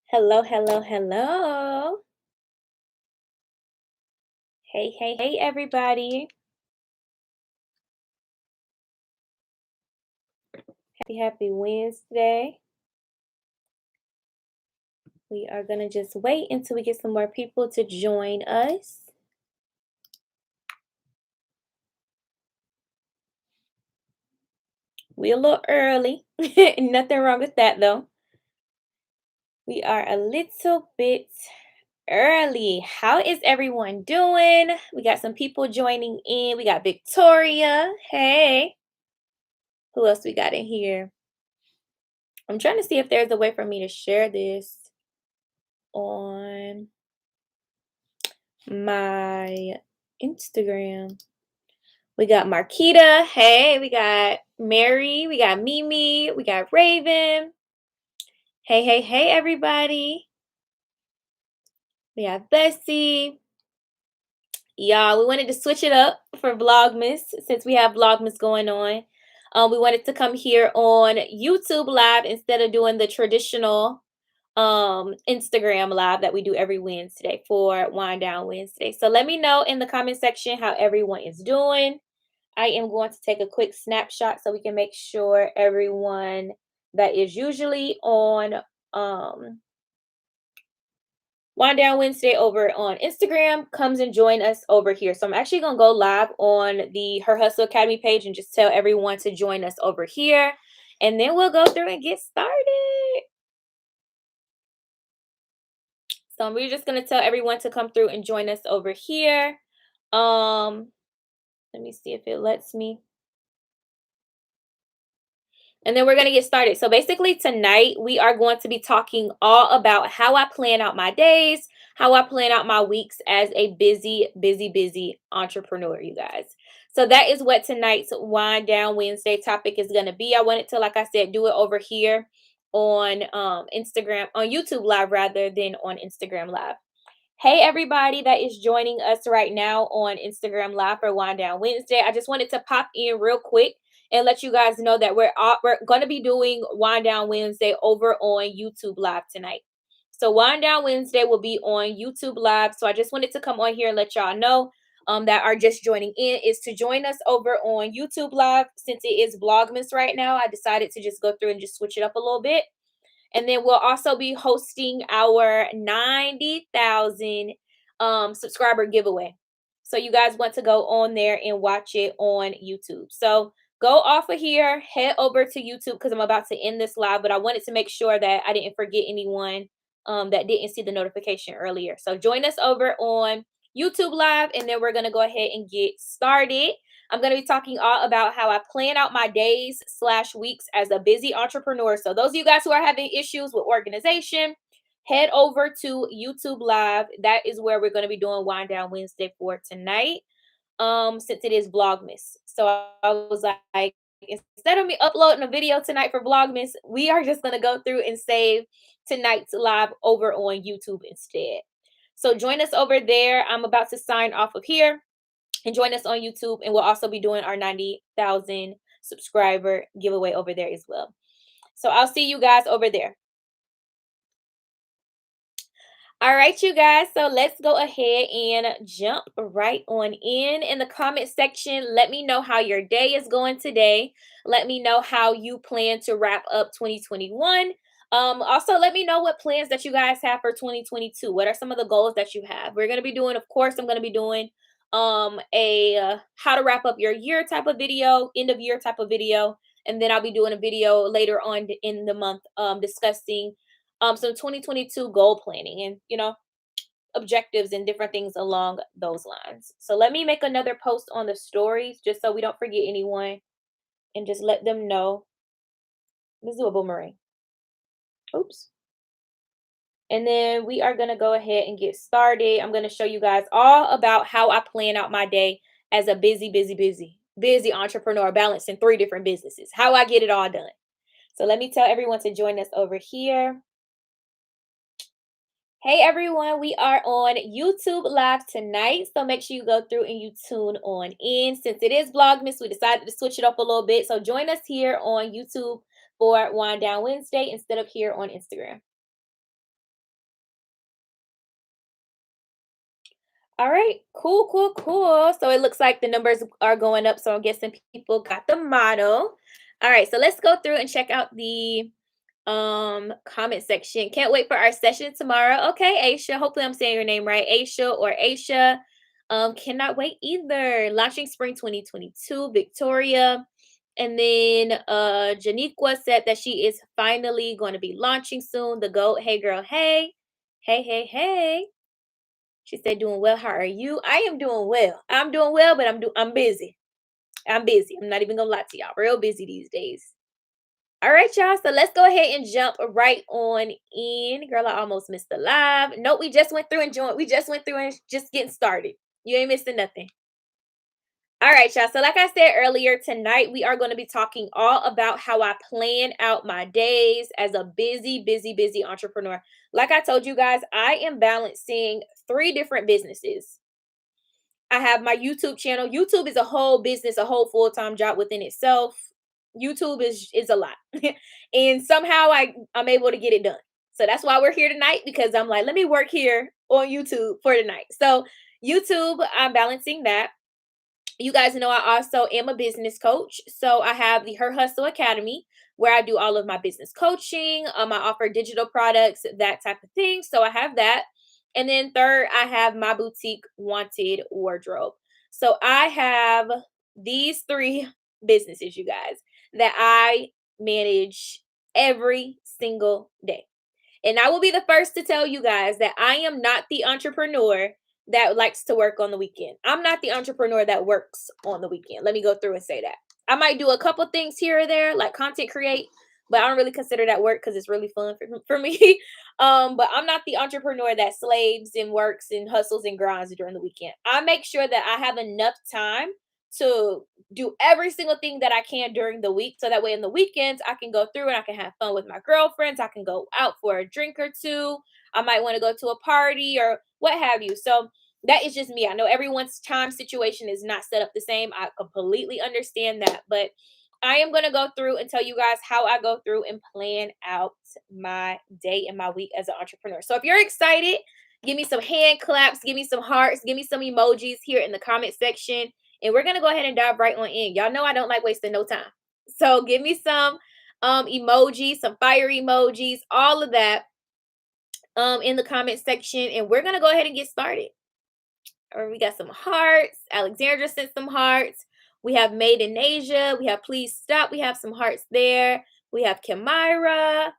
Hello, hello, hello. Hey, hey, hey, everybody. Happy, happy Wednesday. We are going to just wait until we get some more people to join us. We're a little early. Nothing wrong with that, though. We are a little bit early. How is everyone doing? We got some people joining in. We got Victoria. Hey. Who else we got in here? I'm trying to see if there's a way for me to share this on my Instagram. We got Marquita. Hey, we got Mary. We got Mimi. We got Raven. Hey, hey, hey, everybody. We have Bessie. Y'all, we wanted to switch it up for Vlogmas since we have Vlogmas going on. We wanted to come here on YouTube Live instead of doing the traditional Instagram live that we do every Wednesday for Wind Down Wednesday. So let me know in the comment section how everyone is doing. I am going to take a quick snapshot so we can make sure everyone that is usually on Wind Down Wednesday over on Instagram comes and join us over here. So I'm actually going to go live on the Her Hustle Academy page and just tell everyone to join us over here. And then we'll go through and get started. So we're just going to tell everyone to come through and join us over here. Let me see if it lets me. And then we're going to get started. So basically tonight we are going to be talking all about how I plan out my days, how I plan out my weeks as a busy entrepreneur, you guys. So that is what tonight's Wind Down Wednesday topic is going to be. I wanted to, like I said, do it over here on Instagram, on YouTube Live rather than on Instagram Live. Hey, everybody that is joining us right now on Instagram Live for Wind Down Wednesday. I just wanted to pop in real quick and let you guys know that we're going to be doing Wind Down Wednesday over on YouTube Live tonight. So Wind Down Wednesday will be on YouTube Live. So I just wanted to come on here and let y'all know that are just joining in is to join us over on YouTube Live. Since it is Vlogmas right now, I decided to just go through and just switch it up a little bit. And then we'll also be hosting our 90,000 subscriber giveaway. So you guys want to go on there and watch it on YouTube. So go off of here, head over to YouTube because I'm about to end this live, but I wanted to make sure that I didn't forget anyone that didn't see the notification earlier. So join us over on YouTube Live, and then we're going to go ahead and get started. I'm going to be talking all about how I plan out my days/weeks as a busy entrepreneur. So those of you guys who are having issues with organization, head over to YouTube Live. That is where we're going to be doing Wind Down Wednesday for tonight. Since it is Vlogmas. So I was like, instead of me uploading a video tonight for Vlogmas, we are just going to go through and save tonight's live over on YouTube instead. So join us over there. I'm about to sign off of here. And join us on YouTube, and we'll also be doing our 90,000 subscriber giveaway over there as well. So I'll see you guys over there. All right, you guys. So let's go ahead and jump right on in the comment section. Let me know how your day is going today. Let me know how you plan to wrap up 2021. Also, let me know what plans that you guys have for 2022. What are some of the goals that you have? We're going to be doing, of course, I'm going to be doing a how to wrap up your year type of video, end of year type of video, and then I'll be doing a video later on in the month discussing some 2022 goal planning and objectives and different things along those lines. So let me make another post on the stories just so we don't forget anyone and just let them know. Let's do a boomerang. Oops. And then we are going to go ahead and get started. I'm going to show you guys all about how I plan out my day as a busy entrepreneur balancing 3 different businesses, how I get it all done. So let me tell everyone to join us over here. Hey everyone, we are on YouTube Live tonight, so make sure you go through and you tune on in. Since it is Vlogmas, we decided to switch it up a little bit, so join us here on YouTube for Wind Down Wednesday instead of here on Instagram. All right, cool, cool, cool. So it looks like the numbers are going up. So I'm guessing people got the model. All right, so let's go through and check out the comment section. Can't wait for our session tomorrow. Okay, Aisha. Hopefully I'm saying your name right. Aisha or Aisha. Cannot wait either. Launching spring 2022, Victoria. And then Janiqua said that she is finally going to be launching soon. The GOAT. Hey girl, hey. Hey, hey, hey. She said, "Doing well. How are you?" I am doing well. I'm doing well, but I'm busy. I'm busy. I'm not even gonna lie to y'all. Real busy these days. All right, y'all. So let's go ahead and jump right on in. Girl, I almost missed the live. Nope, we just went through and joined. We just went through and just getting started. You ain't missing nothing. All right, y'all. So, like I said earlier, tonight we are going to be talking all about how I plan out my days as a busy, busy, busy entrepreneur. Like I told you guys, I am balancing three different businesses. I have my YouTube channel. YouTube is a whole business, a whole full-time job within itself. YouTube is a lot. And somehow I'm able to get it done. So that's why we're here tonight, because I'm like, let me work here on YouTube for tonight. So YouTube, I'm balancing that. You guys know I also am a business coach. So I have the Her Hustle Academy where I do all of my business coaching. I offer digital products, that type of thing. So I have that. And then third, I have my boutique Wanted Wardrobe. So I have these three businesses, you guys, that I manage every single day. And I will be the first to tell you guys that I am not the entrepreneur that likes to work on the weekend. I'm not the entrepreneur that works on the weekend. Let me go through and say that. I might do a couple things here or there, like content create, but I don't really consider that work because it's really fun for me. But I'm not the entrepreneur that slaves and works and hustles and grinds during the weekend. I make sure that I have enough time to do every single thing that I can during the week. So that way in the weekends, I can go through and I can have fun with my girlfriends. I can go out for a drink or two. I might want to go to a party or what have you. So that is just me. I know everyone's time situation is not set up the same. I completely understand that. But I am going to go through and tell you guys how I go through and plan out my day and my week as an entrepreneur. So if you're excited, give me some hand claps, give me some hearts, give me some emojis here in the comment section. And we're going to go ahead and dive right on in. Y'all know I don't like wasting no time. So give me some emojis, some fire emojis, all of that in the comment section. And we're going to go ahead and get started. Or we got some hearts. Alexandra sent some hearts. We have Made in Asia. We have Please Stop. We have some hearts there. We have Kamira.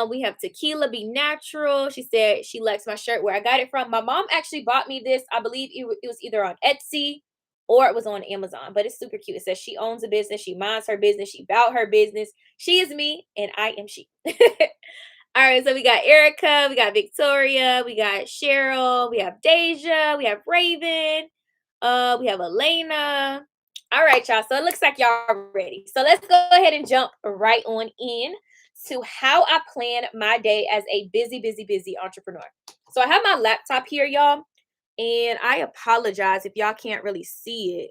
We have Tequila Be Natural. She said she likes my shirt, where I got it from. My mom actually bought me this. I believe it was either on Etsy or it was on Amazon, but it's super cute. It says she owns a business. She minds her business. She about her business. She is me and I am she. All right, so we got Erica, we got Victoria, we got Cheryl, we have Deja, we have Raven, we have Elena. All right, y'all. So it looks like y'all are ready. So let's go ahead and jump right on in to how I plan my day as a busy, busy, busy entrepreneur. So I have my laptop here, y'all, and I apologize if y'all can't really see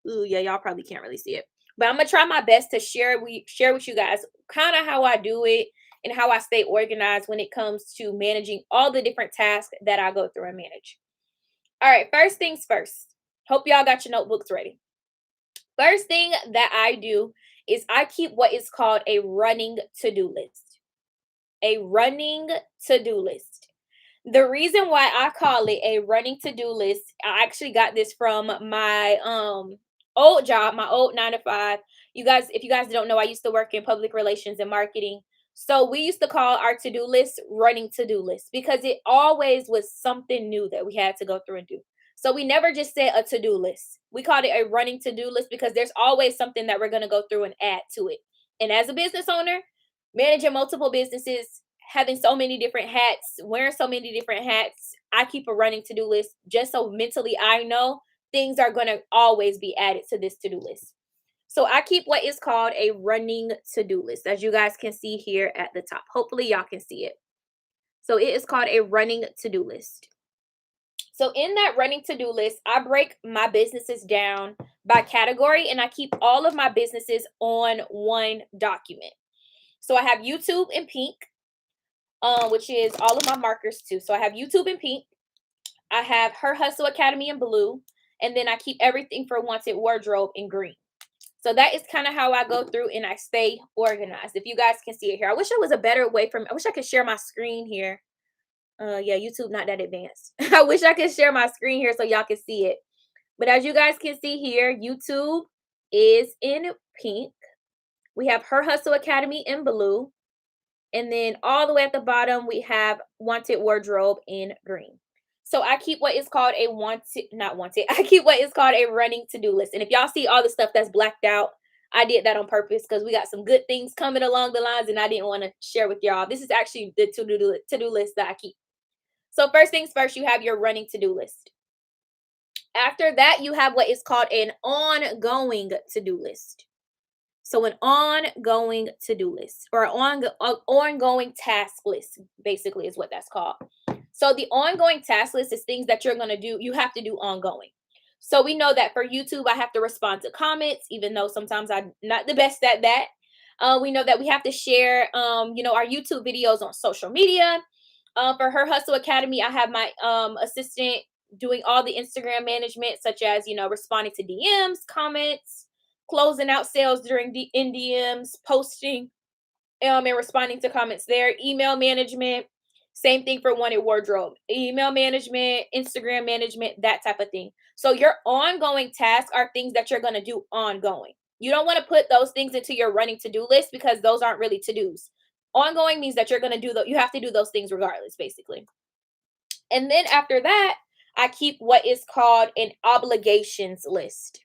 it. Ooh, yeah, y'all probably can't really see it. But I'm gonna try my best to share with you guys kind of how I do it and how I stay organized when it comes to managing all the different tasks that I go through and manage. All right, first things first. Hope y'all got your notebooks ready. First thing that I do is I keep what is called a running to-do list. A running to-do list. The reason why I call it a running to-do list, I actually got this from my old job, my old 9 to 5. You guys, if you guys don't know, I used to work in public relations and marketing. So we used to call our to-do list running to-do list because it always was something new that we had to go through and do. So we never just said a to-do list. We called it a running to-do list because there's always something that we're going to go through and add to it. And as a business owner, managing multiple businesses, having so many different hats, wearing so many different hats, I keep a running to-do list just so mentally I know things are going to always be added to this to-do list. So I keep what is called a running to-do list, as you guys can see here at the top. Hopefully y'all can see it. So it is called a running to-do list. So in that running to-do list, I break my businesses down by category and I keep all of my businesses on one document. So I have YouTube in pink, which is all of my markers too. So I have YouTube in pink. I have Her Hustle Academy in blue, and then I keep everything for Wanted Wardrobe in green. So that is kind of how I go through and I stay organized. If you guys can see it here, I wish there was a better way I wish I could share my screen here. Yeah, YouTube not that advanced. I wish I could share my screen here so y'all can see it. But as you guys can see here, YouTube is in pink. We have Her Hustle Academy in blue. And then all the way at the bottom, we have Wanted Wardrobe in green. So I keep what is called a not wanted, I keep what is called a running to-do list. And if y'all see all the stuff that's blacked out, I did that on purpose because we got some good things coming along the lines and I didn't want to share with y'all. This is actually the to-do list that I keep. So first things first, you have your running to-do list. After that, you have what is called an ongoing to-do list. So an ongoing to-do list or ongoing task list, basically is what that's called. So the ongoing task list is things that you're going to do, you have to do ongoing. So we know that for YouTube, I have to respond to comments, even though sometimes I'm not the best at that. We know that we have to share, our YouTube videos on social media. For Her Hustle Academy, I have my assistant doing all the Instagram management, such as, responding to DMs, comments, closing out sales during the DMs, posting and responding to comments there, email management. Same thing for Wanted Wardrobe, email management, Instagram management, that type of thing. So your ongoing tasks are things that you're going to do ongoing. You don't want to put those things into your running to-do list because those aren't really to-dos. Ongoing means that you're going to do you have to do those things regardless, basically. And then after that, I keep what is called an obligations list.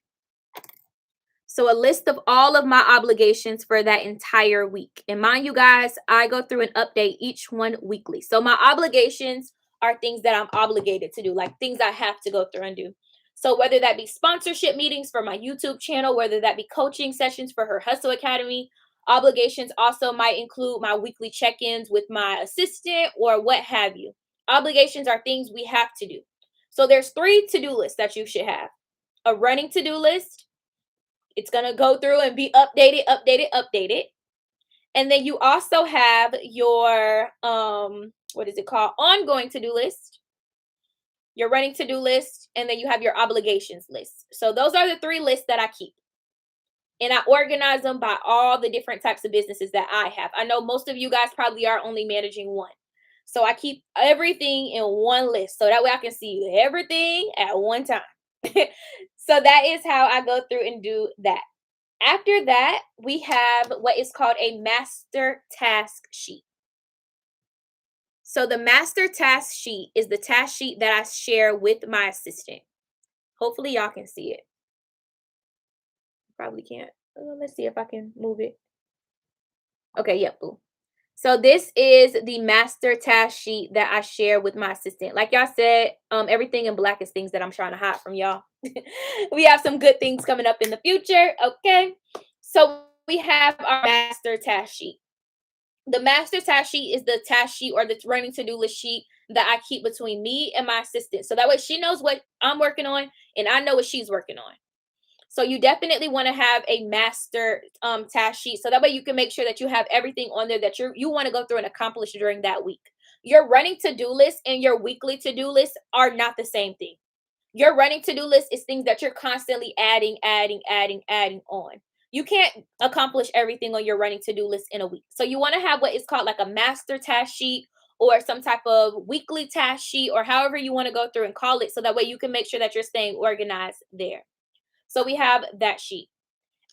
So a list of all of my obligations for that entire week. And mind you guys, I go through and update each one weekly. So my obligations are things that I'm obligated to do, like things I have to go through and do. So whether that be sponsorship meetings for my YouTube channel, whether that be coaching sessions for Her Hustle Academy, obligations also might include my weekly check-ins with my assistant or what have you. Obligations are things we have to do. So there's 3 to-do lists that you should have. A running to-do list. It's going to go through and be updated. And then you also have your, what is it called? Ongoing to-do list, your running to-do list, and then you have your obligations list. So those are the 3 lists that I keep. And I organize them by all the different types of businesses that I have. I know most of you guys probably are only managing one. So I keep everything in one list. So that way I can see everything at one time. So that is how I go through and do that. After that, we have what is called a master task sheet. So the master task sheet is the task sheet that I share with my assistant. Hopefully y'all can see it. Probably can't. Let's see if I can move it. Okay, yep. Boo. So this is the master task sheet that I share with my assistant. Like y'all said, everything in black is things that I'm trying to hide from y'all. We have some good things coming up in the future. Okay. So we have our master task sheet. The master task sheet is the task sheet or the running to-do list sheet that I keep between me and my assistant. So that way she knows what I'm working on and I know what she's working on. So you definitely want to have a master task sheet. So that way you can make sure that you have everything on there that you want to go through and accomplish during that week. Your running to-do list and your weekly to-do list are not the same thing. Your running to-do list is things that you're constantly adding on. You can't accomplish everything on your running to-do list in a week. So you want to have what is called like a master task sheet or some type of weekly task sheet or however you want to go through and call it. So that way you can make sure that you're staying organized there. So we have that sheet.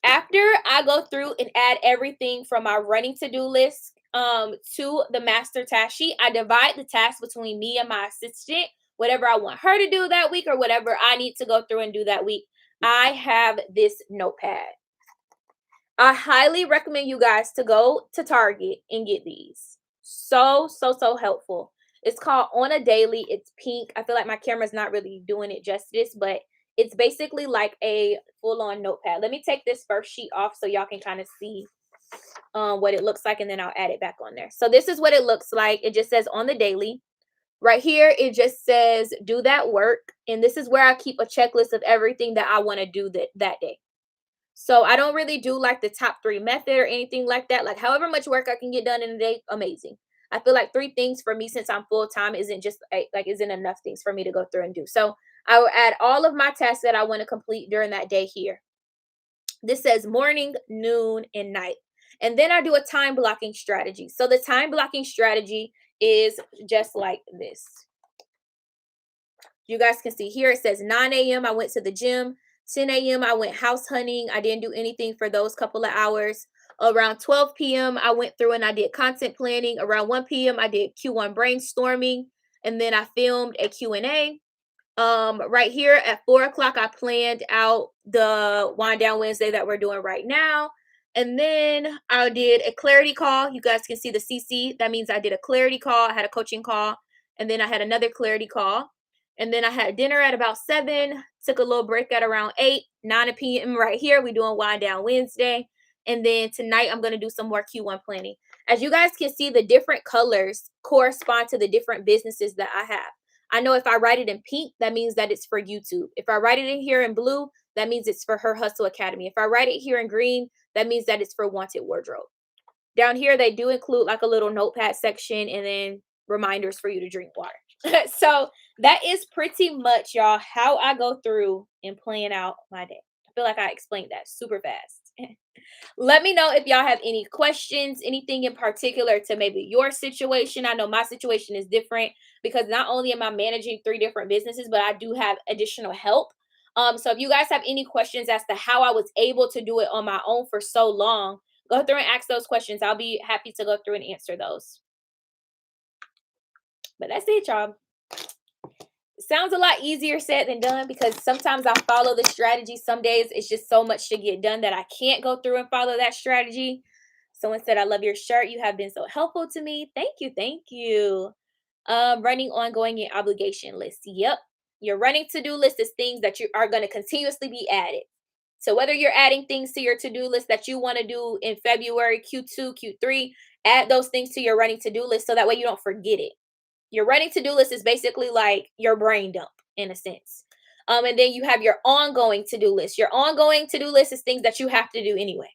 After I go through and add everything from my running to-do list to the master task sheet, I divide the tasks between me and my assistant, whatever I want her to do that week or whatever I need to go through and do that week. I have this notepad. I highly recommend you guys to go to Target and get these. So helpful. It's called On a Daily. It's pink. I feel like my camera's not really doing it justice, but it's basically like a full-on notepad. Let me take this first sheet off so y'all can kind of see what it looks like, and then I'll add it back on there. So this is what it looks like. It just says On the Daily. Right here, it just says do that work. And this is where I keep a checklist of everything that I want to do that day. So I don't really do like the top 3 method or anything like that. Like however much work I can get done in a day, amazing. I feel like 3 things for me since I'm full time isn't just like isn't enough things for me to go through and do. So I will add all of my tasks that I want to complete during that day here. This says morning, noon, and night. And then I do a time blocking strategy. So the time blocking strategy is just like this. You guys can see here it says 9 a.m. I went to the gym. 10 a.m. I went house hunting. I didn't do anything for those couple of hours. Around 12 p.m. I went through and I did content planning. Around 1 p.m. I did Q1 brainstorming. And then I filmed a Q&A. Right here at 4 o'clock, I planned out the wind down Wednesday that we're doing right now. And then I did a clarity call. You guys can see the CC. That means I did a clarity call. I had a coaching call. And then I had another clarity call. And then I had dinner at about 7, took a little break at around 8, 9 p.m. right here. We're doing wind down Wednesday. And then tonight I'm going to do some more Q1 planning. As you guys can see, the different colors correspond to the different businesses that I have. I know if I write it in pink, that means that it's for YouTube. If I write it in here in blue, that means it's for Her Hustle Academy. If I write it here in green, that means that it's for Wanted Wardrobe. Down here, they do include like a little notepad section and then reminders for you to drink water. So that is pretty much, y'all, how I go through and plan out my day. I feel like I explained that super fast. Let me know if y'all have any questions, anything in particular to maybe your situation. I know my situation is different because not only am I managing 3 different businesses, but I do have additional help. So if you guys have any questions as to how I was able to do it on my own for so long, go through and ask those questions. I'll be happy to go through and answer those. But that's it, y'all. Sounds a lot easier said than done because sometimes I follow the strategy. Some days it's just so much to get done that I can't go through and follow that strategy. Someone said, I love your shirt. You have been so helpful to me. Thank you. Thank you. Running ongoing and obligation list. Yep. Your running to-do list is things that you are going to continuously be added. So whether you're adding things to your to-do list that you want to do in February, Q2, Q3, add those things to your running to-do list so that way you don't forget it. Your running to-do list is basically like your brain dump in a sense. And then you have your ongoing to-do list. Your ongoing to-do list is things that you have to do anyway.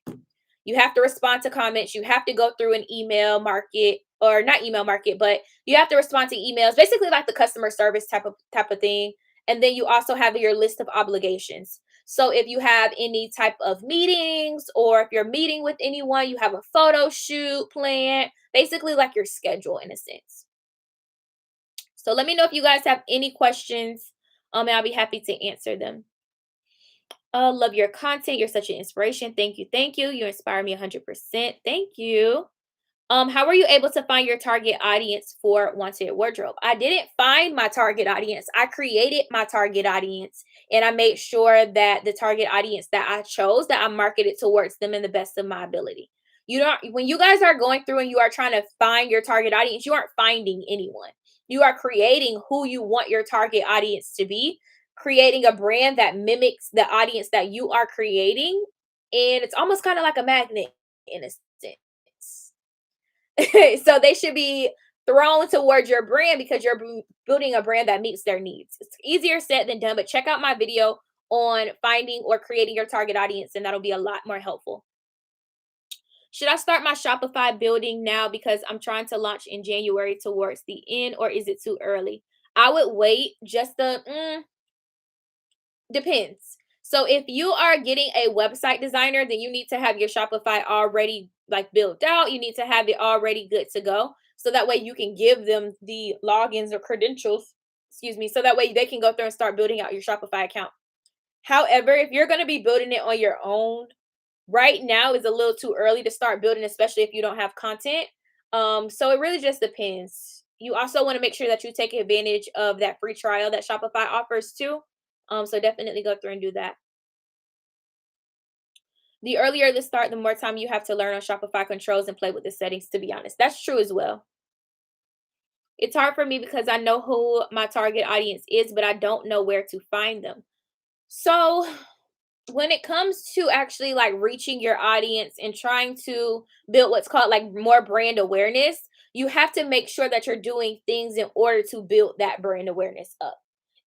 You have to respond to comments. You have to go through an email market, or not email market, but you have to respond to emails, basically like the customer service type of thing. And then you also have your list of obligations. So if you have any type of meetings or if you're meeting with anyone, you have a photo shoot planned, basically like your schedule in a sense. So let me know if you guys have any questions. And I'll be happy to answer them. Love your content. You're such an inspiration. Thank you. Thank you. You inspire me 100%. Thank you. How were you able to find your target audience for Wanted Wardrobe? I didn't find my target audience. I created my target audience and I made sure that the target audience that I chose, that I marketed towards them in the best of my ability. You don't, when you guys are going through and you are trying to find your target audience, you aren't finding anyone. You are creating who you want your target audience to be, creating a brand that mimics the audience that you are creating. And it's almost kind of like a magnet in a sense. So they should be thrown towards your brand because you're building a brand that meets their needs. It's easier said than done, but check out my video on finding or creating your target audience, and that'll be a lot more helpful. Should I start my Shopify building now because I'm trying to launch in January towards the end, or is it too early? I would wait just depends. So if you are getting a website designer, then you need to have your Shopify already like built out. You need to have it already good to go. So that way you can give them the logins or credentials, excuse me, so that way they can go through and start building out your Shopify account. However, if you're going to be building it on your own, right now is a little too early to start building, especially if you don't have content. So it really just depends. You also want to make sure that you take advantage of that free trial that Shopify offers too. So definitely go through and do that. The earlier the start, the more time you have to learn on Shopify controls and play with the settings, to be honest. That's true as well. It's hard for me because I know who my target audience is, but I don't know where to find them. So when it comes to actually like reaching your audience and trying to build what's called like more brand awareness, you have to make sure that you're doing things in order to build that brand awareness up.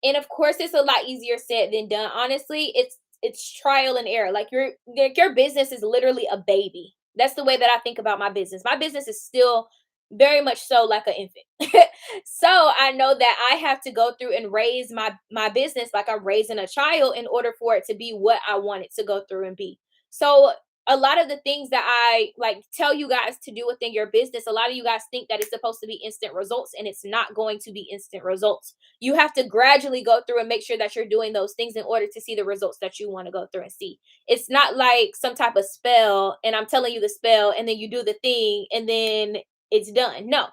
And of course, it's a lot easier said than done. Honestly, it's trial and error. Like your business is literally a baby. That's the way that I think about my business. My business is still very much so like an infant. So I know that I have to go through and raise my business like I'm raising a child in order for it to be what I want it to go through and be. So a lot of the things that I like tell you guys to do within your business, a lot of you guys think that it's supposed to be instant results, and it's not going to be instant results. You have to gradually go through and make sure that you're doing those things in order to see the results that you want to go through and see. It's not like some type of spell and I'm telling you the spell and then you do the thing and then it's done. No,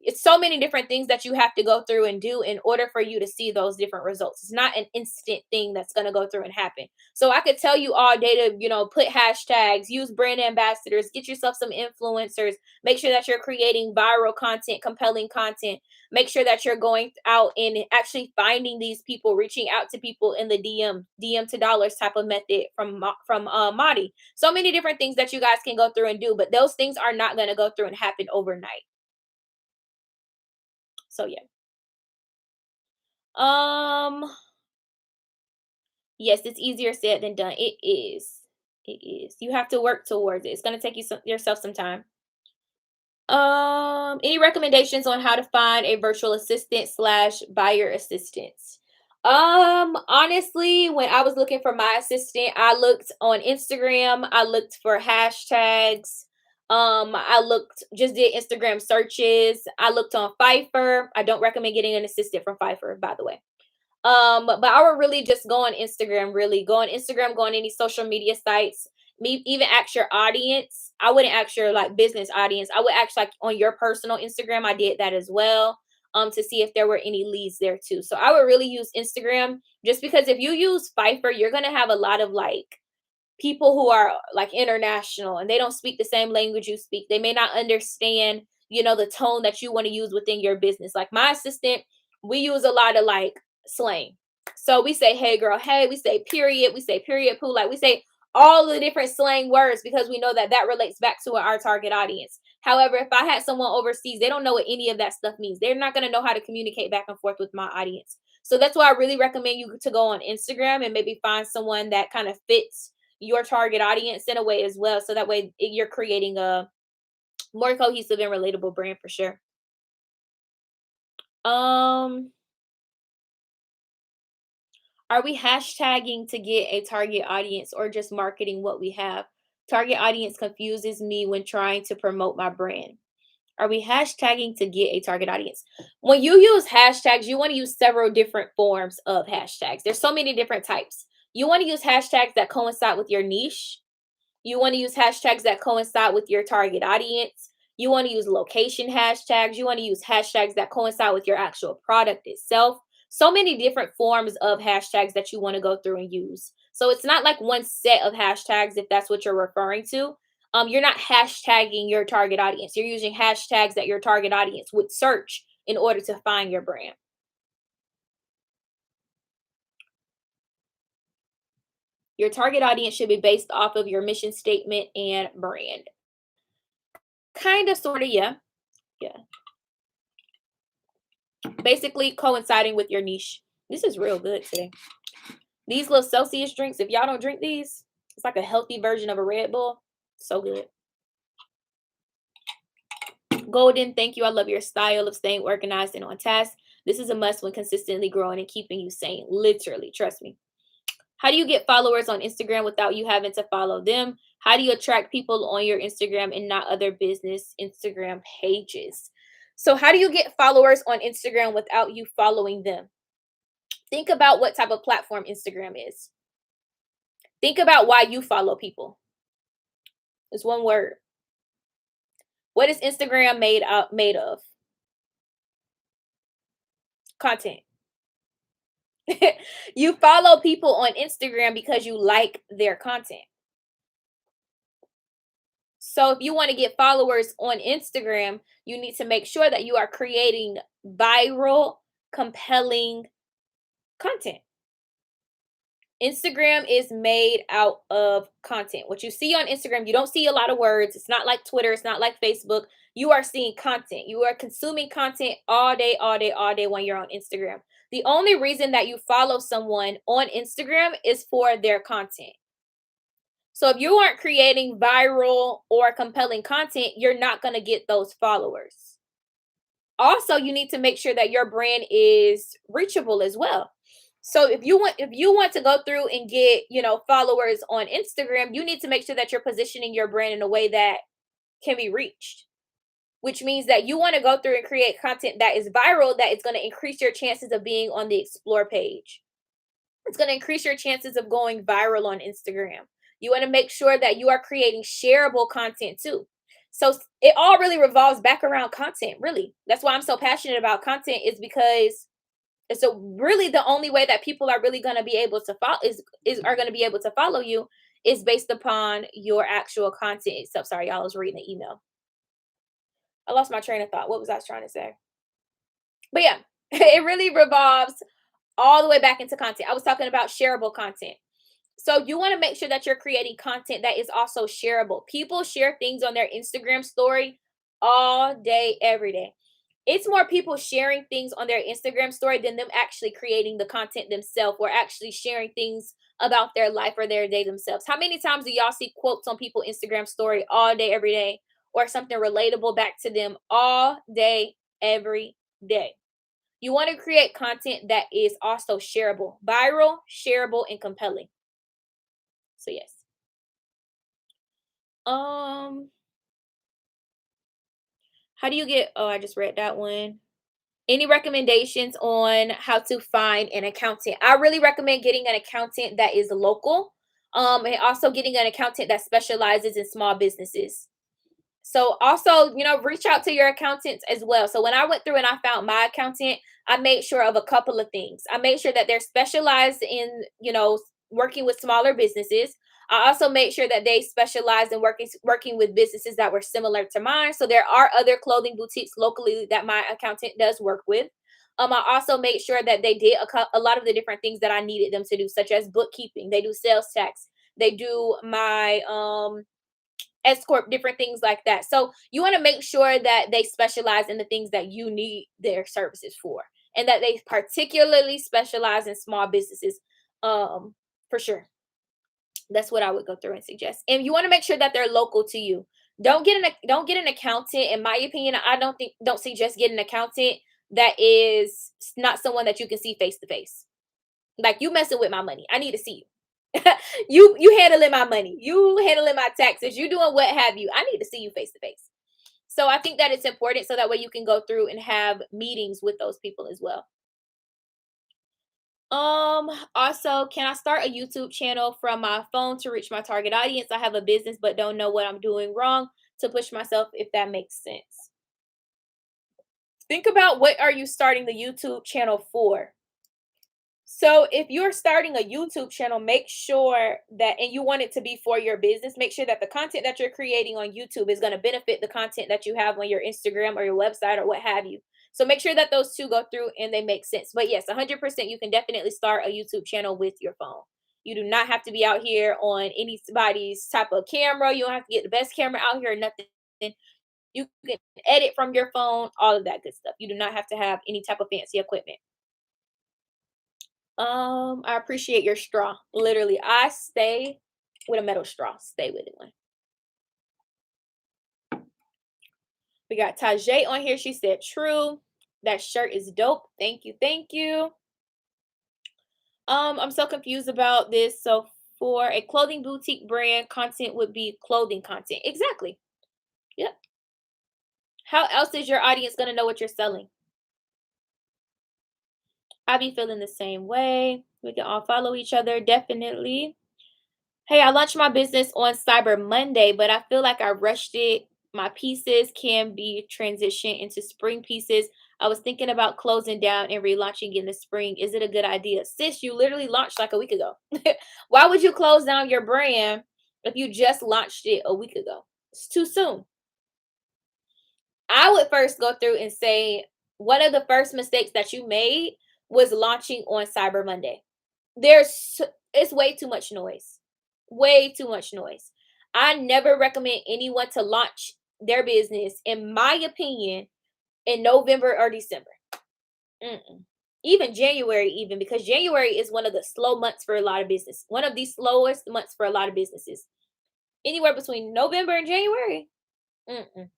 it's so many different things that you have to go through and do in order for you to see those different results. It's not an instant thing that's going to go through and happen. So I could tell you all day to, put hashtags, use brand ambassadors, get yourself some influencers, make sure that you're creating viral content, compelling content, make sure that you're going out and actually finding these people, reaching out to people in the DM to dollars type of method from Madi. So many different things that you guys can go through and do, but those things are not going to go through and happen overnight. So yeah. Um, yes, it's easier said than done. It is. It is. You have to work towards it. It's gonna take yourself some time. Any recommendations on how to find a virtual assistant slash buyer assistance? Honestly, when I was looking for my assistant, I looked on Instagram, I looked for hashtags. I looked just did Instagram searches. I looked on Fiverr. I don't recommend getting an assistant from Fiverr, by the way. But I would really just go on Instagram, really go on Instagram, go on any social media sites. Me even ask your audience. I wouldn't ask your like business audience. I would ask like on your personal Instagram. I did that as well. To see if there were any leads there too. So I would really use Instagram just because if you use Fiverr, you're gonna have a lot of like people who are like international and they don't speak the same language you speak. They may not understand, the tone that you want to use within your business. Like my assistant, we use a lot of like slang. So we say, hey girl, hey, we say period, poo, like we say all the different slang words because we know that that relates back to our target audience. However, if I had someone overseas, they don't know what any of that stuff means. They're not going to know how to communicate back and forth with my audience. So that's why I really recommend you to go on Instagram and maybe find someone that kind of fits your target audience in a way as well. So that way you're creating a more cohesive and relatable brand for sure. Um, are we hashtagging to get a target audience or just marketing what we have? Target audience confuses me when trying to promote my brand. Are we hashtagging to get a target audience? When you use hashtags, you want to use several different forms of hashtags. There's so many different types. You want to use hashtags that coincide with your niche. You want to use hashtags that coincide with your target audience. You want to use location hashtags. You want to use hashtags that coincide with your actual product itself. So many different forms of hashtags that you want to go through and use. So it's not like one set of hashtags if that's what you're referring to. You're not hashtagging your target audience. You're using hashtags that your target audience would search in order to find your brand. Your target audience should be based off of your mission statement and brand. Kind of, sort of, yeah. Yeah. Basically coinciding with your niche. This is real good today. These little Celsius drinks, if y'all don't drink these, it's like a healthy version of a Red Bull. So good. Golden, thank you. I love your style of staying organized and on task. This is a must when consistently growing and keeping you sane. Literally, trust me. How do you get followers on Instagram without you having to follow them? How do you attract people on your Instagram and not other business Instagram pages? So, how do you get followers on Instagram without you following them? Think about what type of platform Instagram is. Think about why you follow people. It's one word. What is Instagram made of? Content. You follow people on Instagram because you like their content. So if you want to get followers on Instagram, you need to make sure that you are creating viral, compelling content. Instagram is made out of content. What you see on Instagram, you don't see a lot of words. It's not like Twitter, it's not like Facebook. You are seeing content. You are consuming content all day, all day, all day when you're on Instagram. The only reason that you follow someone on Instagram is for their content. So if you aren't creating viral or compelling content, you're not going to get those followers. Also, you need to make sure that your brand is reachable as well. So if you want to go through and get, followers on Instagram, you need to make sure that you're positioning your brand in a way that can be reached, which means that you want to go through and create content that is viral, that is going to increase your chances of being on the explore page. It's going to increase your chances of going viral on Instagram. You want to make sure that you are creating shareable content too. So it all really revolves back around content, really. That's why I'm so passionate about content, is because it's really the only way that people are really going to be able to follow is are going to be able to follow you is based upon your actual content itself. Sorry, y'all, I was reading the email. I lost my train of thought. What was I trying to say? But yeah, it really revolves all the way back into content. I was talking about shareable content. So you want to make sure that you're creating content that is also shareable. People share things on their Instagram story all day, every day. It's more people sharing things on their Instagram story than them actually creating the content themselves or actually sharing things about their life or their day themselves. How many times do y'all see quotes on people's Instagram story all day, every day, or something relatable back to them all day, every day? You want to create content that is also shareable, viral, shareable, and compelling. So yes. Um, how do you get, oh, I just read that one. Any recommendations on how to find an accountant? I really recommend getting an accountant that is local. And also getting an accountant that specializes in small businesses. So also, reach out to your accountants as well. So when I went through and I found my accountant, I made sure of a couple of things. I made sure that they're specialized in, working with smaller businesses. I also made sure that they specialize in working with businesses that were similar to mine. So there are other clothing boutiques locally that my accountant does work with. I also made sure that they did a lot of the different things that I needed them to do, such as bookkeeping. They do sales tax. They do my escort, different things like that. So you want to make sure that they specialize in the things that you need their services for, and that they particularly specialize in small businesses. For sure. That's what I would go through and suggest. And you want to make sure that they're local to you. Don't get an accountant. In my opinion, don't suggest getting an accountant that is not someone that you can see face to face. Like, you messing with my money. I need to see you. You handling my money. You handling my taxes. You doing what have you. I need to see you face to face. So I think that it's important so that way you can go through and have meetings with those people as well. Also, can I start a YouTube channel from my phone to reach my target audience? I have a business but don't know what I'm doing wrong to push myself, if that makes sense. Think about, what are you starting the YouTube channel for? So if you're starting a YouTube channel, make sure that, and you want it to be for your business, make sure that the content that you're creating on YouTube is going to benefit the content that you have on your Instagram or your website or what have you. So make sure that those two go through and they make sense. But yes, 100%, you can definitely start a YouTube channel with your phone. You do not have to be out here on anybody's type of camera. You don't have to get the best camera out here or nothing. You can edit from your phone, all of that good stuff. You do not have to have any type of fancy equipment. I appreciate your straw. Literally, I stay with a metal straw. Stay with it one. We got Tajay on here. She said, "True. That shirt is dope. Thank you. Thank you." I'm so confused about this. So for a clothing boutique brand, content would be clothing content. Exactly. Yep. How else is your audience gonna know what you're selling? I be feeling the same way. We can all follow each other, definitely. Hey, I launched my business on Cyber Monday, but I feel like I rushed it. My pieces can be transitioned into spring pieces. I was thinking about closing down and relaunching in the spring. Is it a good idea? Sis, you literally launched like a week ago. Why would you close down your brand if you just launched it a week ago? It's too soon. I would first go through and say, one of the first mistakes that you made was launching on Cyber Monday. It's way too much noise. Way too much noise. I never recommend anyone to launch their business, in my opinion, in November or December. Mm-mm. Even January, because January is one of the slow months for a lot of business. One of the slowest months for a lot of businesses. Anywhere between November and January. Mm-mm.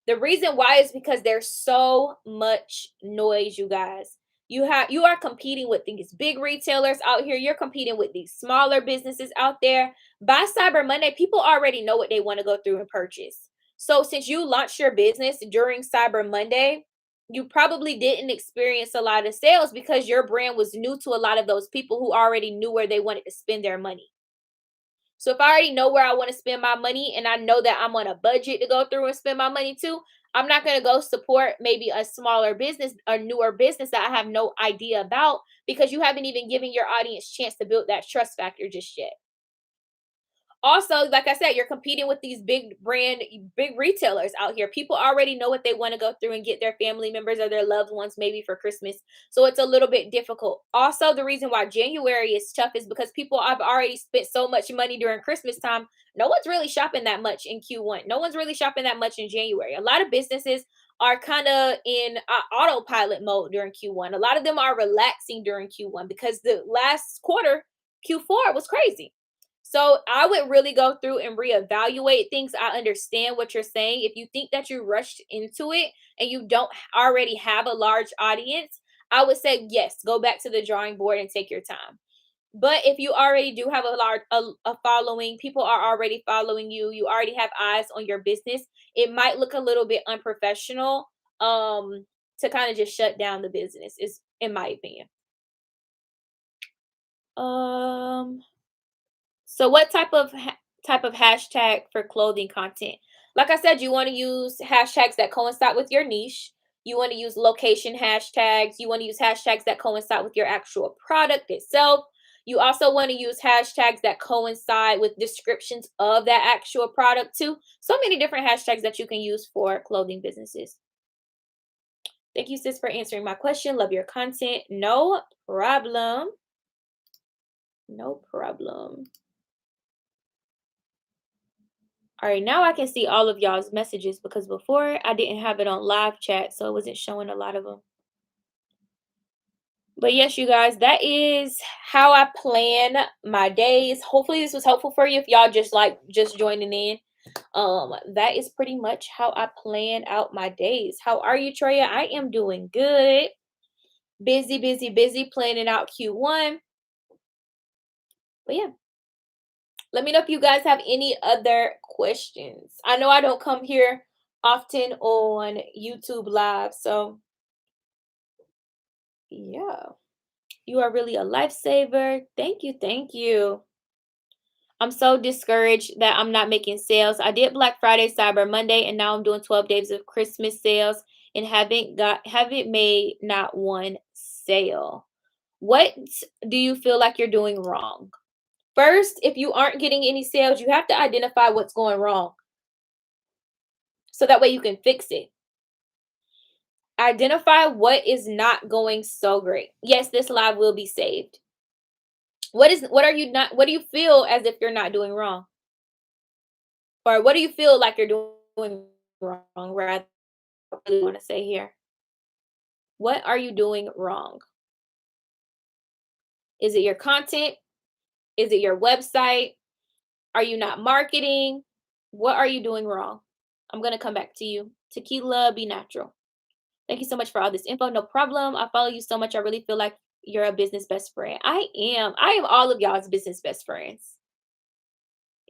The reason why is because there's so much noise, you guys. You are competing with these big retailers out here. You're competing with these smaller businesses out there. By Cyber Monday, people already know what they want to go through and purchase. So since you launched your business during Cyber Monday, you probably didn't experience a lot of sales because your brand was new to a lot of those people who already knew where they wanted to spend their money. So if I already know where I want to spend my money and I know that I'm on a budget to go through and spend my money too, I'm not going to go support maybe a smaller business or newer business that I have no idea about because you haven't even given your audience chance to build that trust factor just yet. Also, like I said, you're competing with these big retailers out here. People already know what they want to go through and get their family members or their loved ones maybe for Christmas. So it's a little bit difficult. Also, the reason why January is tough is because people have already spent so much money during Christmas time. No one's really shopping that much in Q1. No one's really shopping that much in January. A lot of businesses are kind of in autopilot mode during Q1. A lot of them are relaxing during Q1 because the last quarter, Q4, was crazy. So I would really go through and reevaluate things. I understand what you're saying. If you think that you rushed into it and you don't already have a large audience, I would say yes, go back to the drawing board and take your time. But if you already do have a following, people are already following you, you already have eyes on your business, it might look a little bit unprofessional to kind of just shut down the business is in my opinion. Um So what type of hashtag for clothing content? Like I said, you want to use hashtags that coincide with your niche. You want to use location hashtags. You want to use hashtags that coincide with your actual product itself. You also want to use hashtags that coincide with descriptions of that actual product too. So many different hashtags that you can use for clothing businesses. Thank you, sis, for answering my question. Love your content. No problem. No problem. All right, now I can see all of y'all's messages because before I didn't have it on live chat, so it wasn't showing a lot of them. But yes, you guys, that is how I plan my days. Hopefully this was helpful for you if y'all just joining in. That is pretty much how I plan out my days. How are you, Troyia? I am doing good. Busy, busy, busy planning out Q1. But yeah. Let me know if you guys have any other questions. I know I don't come here often on YouTube Live, so yeah. You are really a lifesaver. Thank you, thank you. I'm so discouraged that I'm not making sales. I did Black Friday, Cyber Monday, and now I'm doing 12 days of Christmas sales and haven't made not one sale. What do you feel like you're doing wrong? First, if you aren't getting any sales, you have to identify what's going wrong so that way you can fix it. Identify what is not going so great. Yes, this live will be saved. What do you feel as if you're not doing wrong? Or what do you feel like you're doing wrong rather I really want to say here? What are you doing wrong? Is it your content? Is it your website? Are you not marketing? What are you doing wrong? I'm going to come back to you. Tequila, be natural. Thank you so much for all this info. No problem. I follow you so much. I really feel like you're a business best friend. I am. I am all of y'all's business best friends.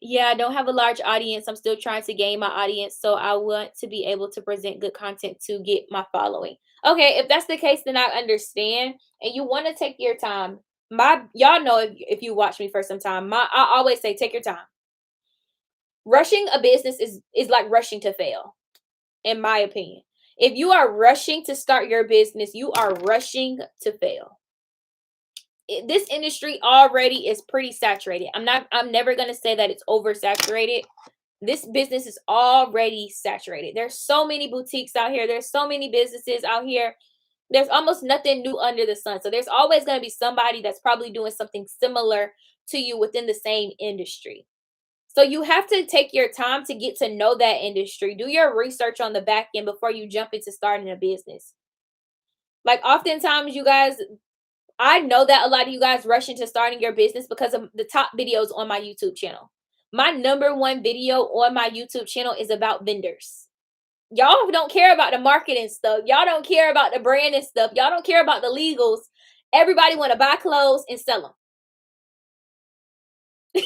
Yeah, I don't have a large audience. I'm still trying to gain my audience. So I want to be able to present good content to get my following. Okay, if that's the case, then I understand. And you want to take your time. Y'all know if you watch me for some time, I always say take your time. Rushing a business is like rushing to fail, in my opinion. If you are rushing to start your business, you are rushing to fail. This industry already is pretty saturated. I'm never going to say that it's oversaturated. This business is already saturated. There's so many boutiques out here. There's so many businesses out here. There's almost nothing new under the sun. So there's always going to be somebody that's probably doing something similar to you within the same industry. So you have to take your time to get to know that industry. Do your research on the back end before you jump into starting a business. Like oftentimes you guys, I know that a lot of you guys rush into starting your business because of the top videos on my YouTube channel. My number one video on my YouTube channel is about vendors. Y'all don't care about the marketing stuff. Y'all don't care about the branding stuff. Y'all don't care about the legals. Everybody want to buy clothes and sell them.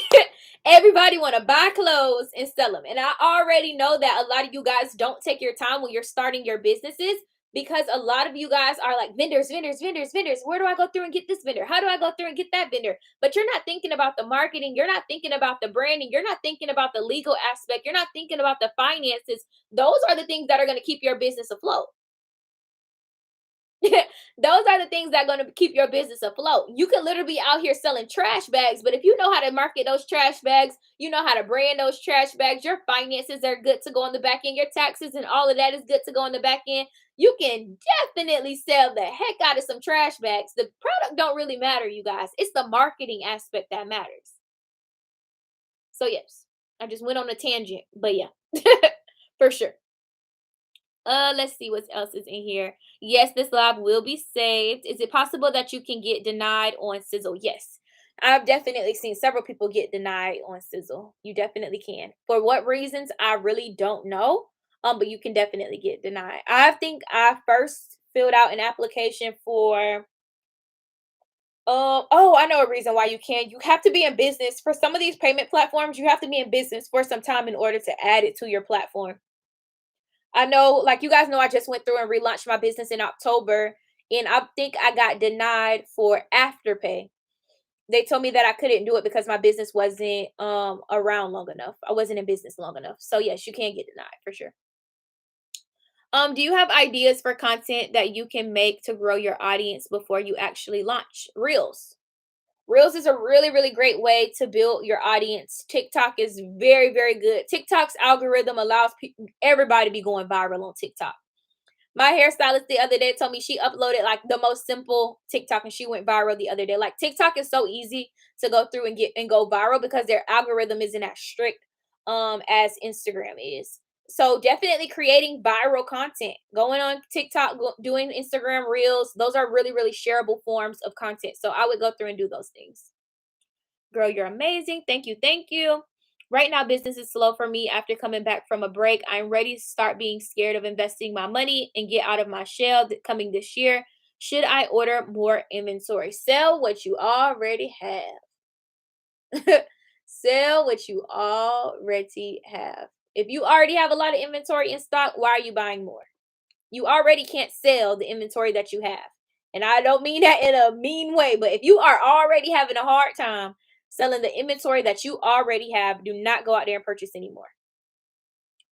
Everybody want to buy clothes and sell them. And I already know that a lot of you guys don't take your time when you're starting your businesses, because a lot of you guys are like vendors, vendors, vendors, vendors. Where do I go through and get this vendor? How do I go through and get that vendor? But you're not thinking about the marketing. You're not thinking about the branding. You're not thinking about the legal aspect. You're not thinking about the finances. Those are the things that are going to keep your business afloat. Those are the things that are going to keep your business afloat. You can literally be out here selling trash bags, but if you know how to market those trash bags, you know how to brand those trash bags, your finances are good to go on the back end, your taxes and all of that is good to go on the back end. You can definitely sell the heck out of some trash bags. The product don't really matter, you guys. It's the marketing aspect that matters. So yes, I just went on a tangent, but yeah, for sure. Let's see what else is in here. Yes, this live will be saved. Is it possible that you can get denied on Sizzle? Yes. I've definitely seen several people get denied on Sizzle. You definitely can. For what reasons, I really don't know. But you can definitely get denied. I think I first filled out an application for oh, I know a reason why you can. You have to be in business for some of these payment platforms. You have to be in business for some time in order to add it to your platform. I know, like you guys know, I just went through and relaunched my business in October, and I think I got denied for Afterpay. They told me that I couldn't do it because my business wasn't around long enough. I wasn't in business long enough. So yes, you can get denied for sure. Do you have ideas for content that you can make to grow your audience before you actually launch? Reels. Reels is a really, really great way to build your audience. TikTok is very, very good. TikTok's algorithm allows everybody to be going viral on TikTok. My hairstylist the other day told me she uploaded like the most simple TikTok and she went viral the other day. Like TikTok is so easy to go through and get and go viral because their algorithm isn't as strict as Instagram is. So definitely creating viral content, going on TikTok, doing Instagram reels. Those are really, really shareable forms of content. So I would go through and do those things. Girl, you're amazing. Thank you. Thank you. Right now, business is slow for me after coming back from a break. I'm ready to start being scared of investing my money and get out of my shell coming this year. Should I order more inventory? Sell what you already have. Sell what you already have. If you already have a lot of inventory in stock, why are you buying more? You already can't sell the inventory that you have. And I don't mean that in a mean way, but if you are already having a hard time selling the inventory that you already have, do not go out there and purchase anymore.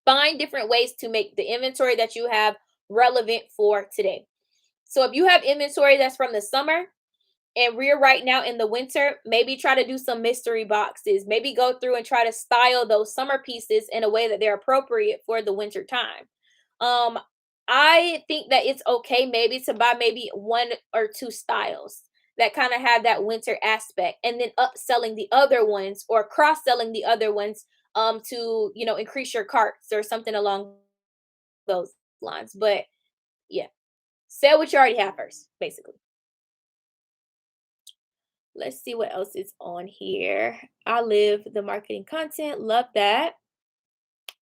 Find different ways to make the inventory that you have relevant for today. So if you have inventory that's from the summer and we're right now in the winter, maybe try to do some mystery boxes. Maybe go through and try to style those summer pieces in a way that they're appropriate for the winter time. Um, I think that it's okay maybe to buy maybe one or two styles that kind of have that winter aspect and then upselling the other ones or cross-selling the other ones to, increase your carts or something along those lines. But yeah, sell what you already have first, basically. Let's see what else is on here. I live the marketing content. Love that.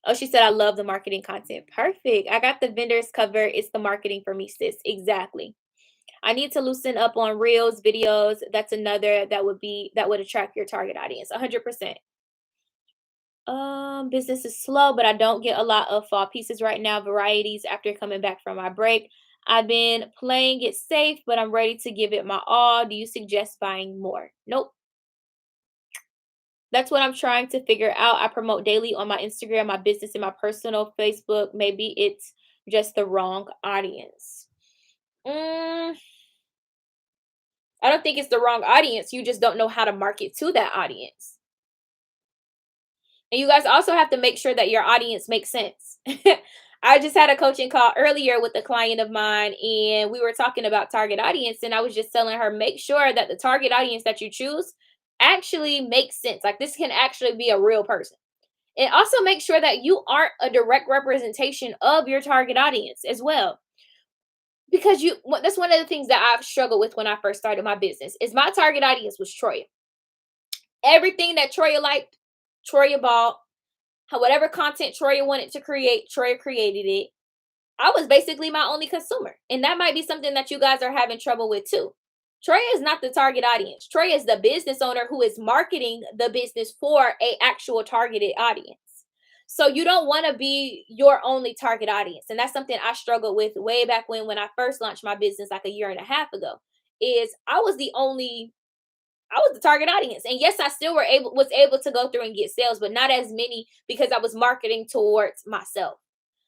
Oh, she said, I love the marketing content. Perfect. I got the vendors covered. It's the marketing for me, sis. Exactly. I need to loosen up on reels, videos. That's another that would attract your target audience. 100%. Business is slow, but I don't get a lot of fall pieces right now. Varieties after coming back from my break. I've been playing it safe, but I'm ready to give it my all. Do you suggest buying more? Nope. That's what I'm trying to figure out. I promote daily on my Instagram, my business, and my personal Facebook. Maybe it's just the wrong audience. Mm, I don't think it's the wrong audience. You just don't know how to market to that audience. And you guys also have to make sure that your audience makes sense. I just had a coaching call earlier with a client of mine, and we were talking about target audience. And I was just telling her, make sure that the target audience that you choose actually makes sense. Like this can actually be a real person. And also make sure that you aren't a direct representation of your target audience as well. Because that's one of the things that I've struggled with when I first started my business is my target audience was Troyia. Everything that Troyia liked, Troyia bought. Whatever content Troyia wanted to create, Troyia created it. I was basically my only consumer. And that might be something that you guys are having trouble with too. Troyia is not the target audience. Troyia is the business owner who is marketing the business for a actual targeted audience. So you don't want to be your only target audience. And that's something I struggled with way back when I first launched my business like a year and a half ago. Is I was the target audience. And yes, I still was able to go through and get sales, but not as many because I was marketing towards myself.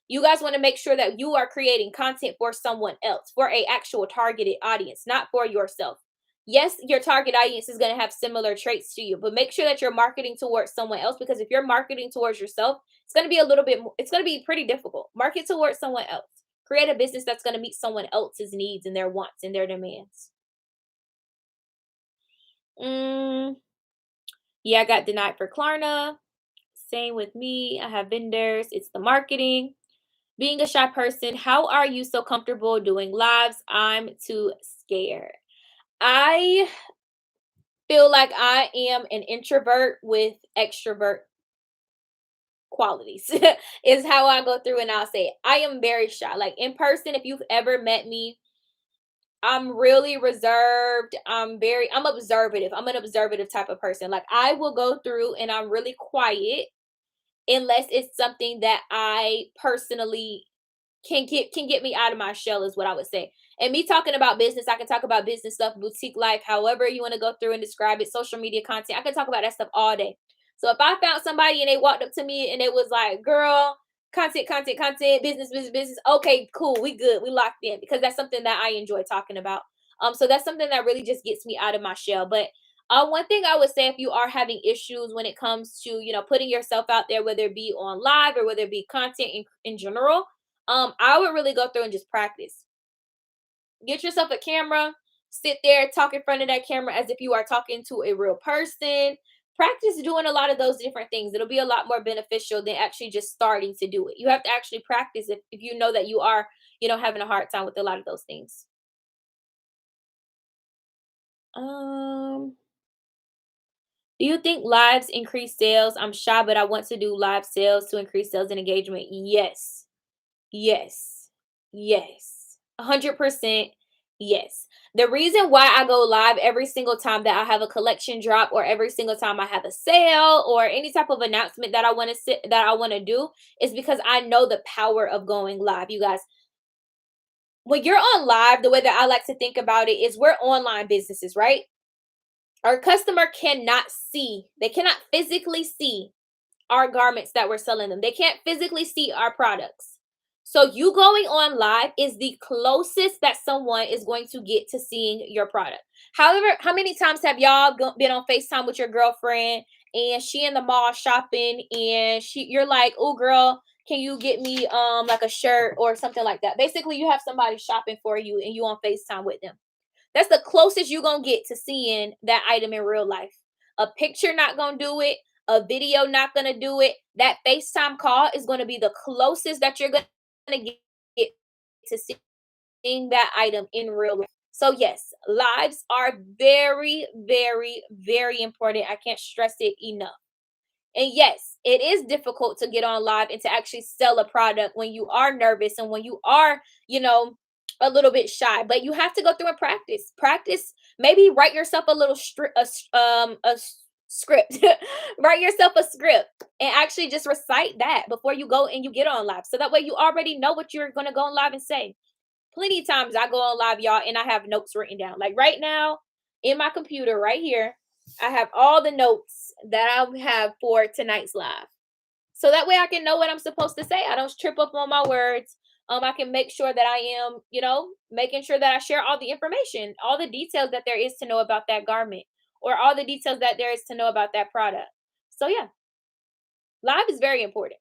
You guys want to make sure that you are creating content for someone else, for a actual targeted audience, not for yourself. Yes, your target audience is going to have similar traits to you, but make sure that you're marketing towards someone else, because if you're marketing towards yourself, it's going to be a little bit it's going to be pretty difficult. Market towards someone else. Create a business that's going to meet someone else's needs and their wants and their demands. Mm, yeah, I got denied for Klarna. Same with me. I have vendors. It's the marketing. Being a shy person, how are you so comfortable doing lives? I'm too scared. I feel like I am an introvert with extrovert qualities, is how I go through and I'll say it. I am very shy. Like in person, if you've ever met me, I'm really reserved. I'm observative. I'm an observative type of person. Like I will go through and I'm really quiet unless it's something that I personally can get me out of my shell, is what I would say. And me talking about business, I can talk about business stuff, boutique life, however you want to go through and describe it, social media content. I can talk about that stuff all day. So if I found somebody and they walked up to me and it was like, girl, content, business, okay, cool, we good, we locked in, because that's something that I enjoy talking about. So that's something that really just gets me out of my shell. But one thing I would say, if you are having issues when it comes to, putting yourself out there, whether it be on live or whether it be content in general, I would really go through and just practice. Get yourself a camera, sit there, talk in front of that camera as if you are talking to a real person. Practice doing a lot of those different things. It'll be a lot more beneficial than actually just starting to do it. You have to actually practice if you know that you are, having a hard time with a lot of those things. Um, do you think lives increase sales? I'm shy, but I want to do live sales to increase sales and engagement. Yes. Yes. Yes. 100% yes. The reason why I go live every single time that I have a collection drop, or every single time I have a sale or any type of announcement that I want to do, is because I know the power of going live. You guys, when you're on live, the way that I like to think about it is we're online businesses, right? Our customer cannot see. They cannot physically see our garments that we're selling them. They can't physically see our products. So you going on live is the closest that someone is going to get to seeing your product. However, how many times have y'all been on FaceTime with your girlfriend and she in the mall shopping and you're like, "Oh girl, can you get me like a shirt or something like that?" Basically, you have somebody shopping for you and you on FaceTime with them. That's the closest you're going to get to seeing that item in real life. A picture not going to do it. A video not going to do it. That FaceTime call is going to be the closest that you're going to get to seeing that item in real life. So yes, lives are very, very, very important. I can't stress it enough. And yes, it is difficult to get on live and to actually sell a product when you are nervous and when you are, a little bit shy. But you have to go through and practice. Practice. Maybe write yourself a little script. Write yourself a script and actually just recite that before you go and you get on live. So that way you already know what you're going to go on live and say. Plenty of times I go on live, y'all, and I have notes written down. Like right now in my computer right here, I have all the notes that I have for tonight's live. So that way I can know what I'm supposed to say. I don't trip up on my words. I can make sure that I am, making sure that I share all the information, all the details that there is to know about that garment, or all the details that there is to know about that product. So yeah, live is very important.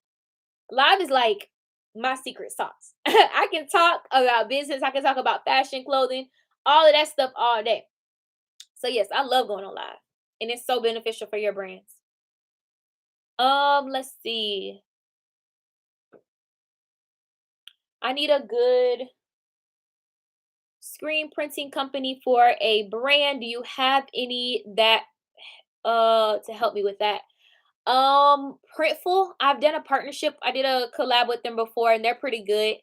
Live is like my secret sauce. I can talk about business. I can talk about fashion, clothing, all of that stuff all day. So yes, I love going on live, and it's so beneficial for your brands. Let's see. I need a good screen printing company for a brand. Do you have any that to help me with that? Printful, I've done a partnership. I did a collab with them before and they're pretty good.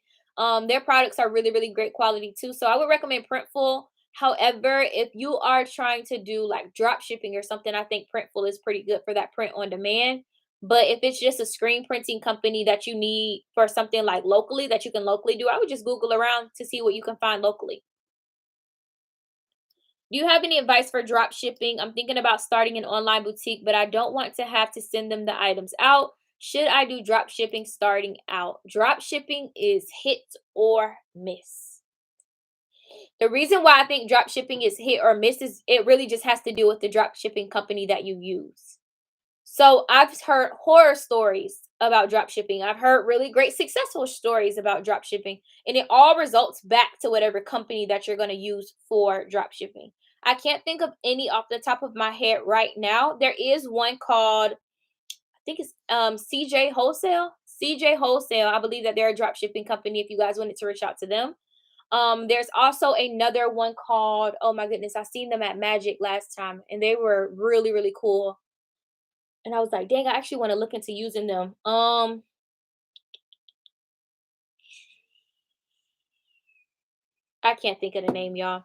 Their products are really, really great quality too. So I would recommend Printful. However, if you are trying to do like drop shipping or something, I think Printful is pretty good for that print on demand. But if it's just a screen printing company that you need for something like locally that you can locally do, I would just Google around to see what you can find locally. Do you have any advice for drop shipping? I'm thinking about starting an online boutique, but I don't want to have to send them the items out. Should I do drop shipping starting out? Drop shipping is hit or miss. The reason why I think drop shipping is hit or miss is it really just has to do with the drop shipping company that you use. So I've heard horror stories about drop shipping. I've heard really great successful stories about drop shipping, and it all results back to whatever company that you're going to use for drop shipping. I can't think of any off the top of my head right now. There is one called, I think it's CJ Wholesale. CJ Wholesale. I believe that they're a drop shipping company if you guys wanted to reach out to them. There's also another one called, oh my goodness, I seen them at Magic last time and they were really, really cool. And I was like, dang, I actually want to look into using them. I can't think of the name, y'all.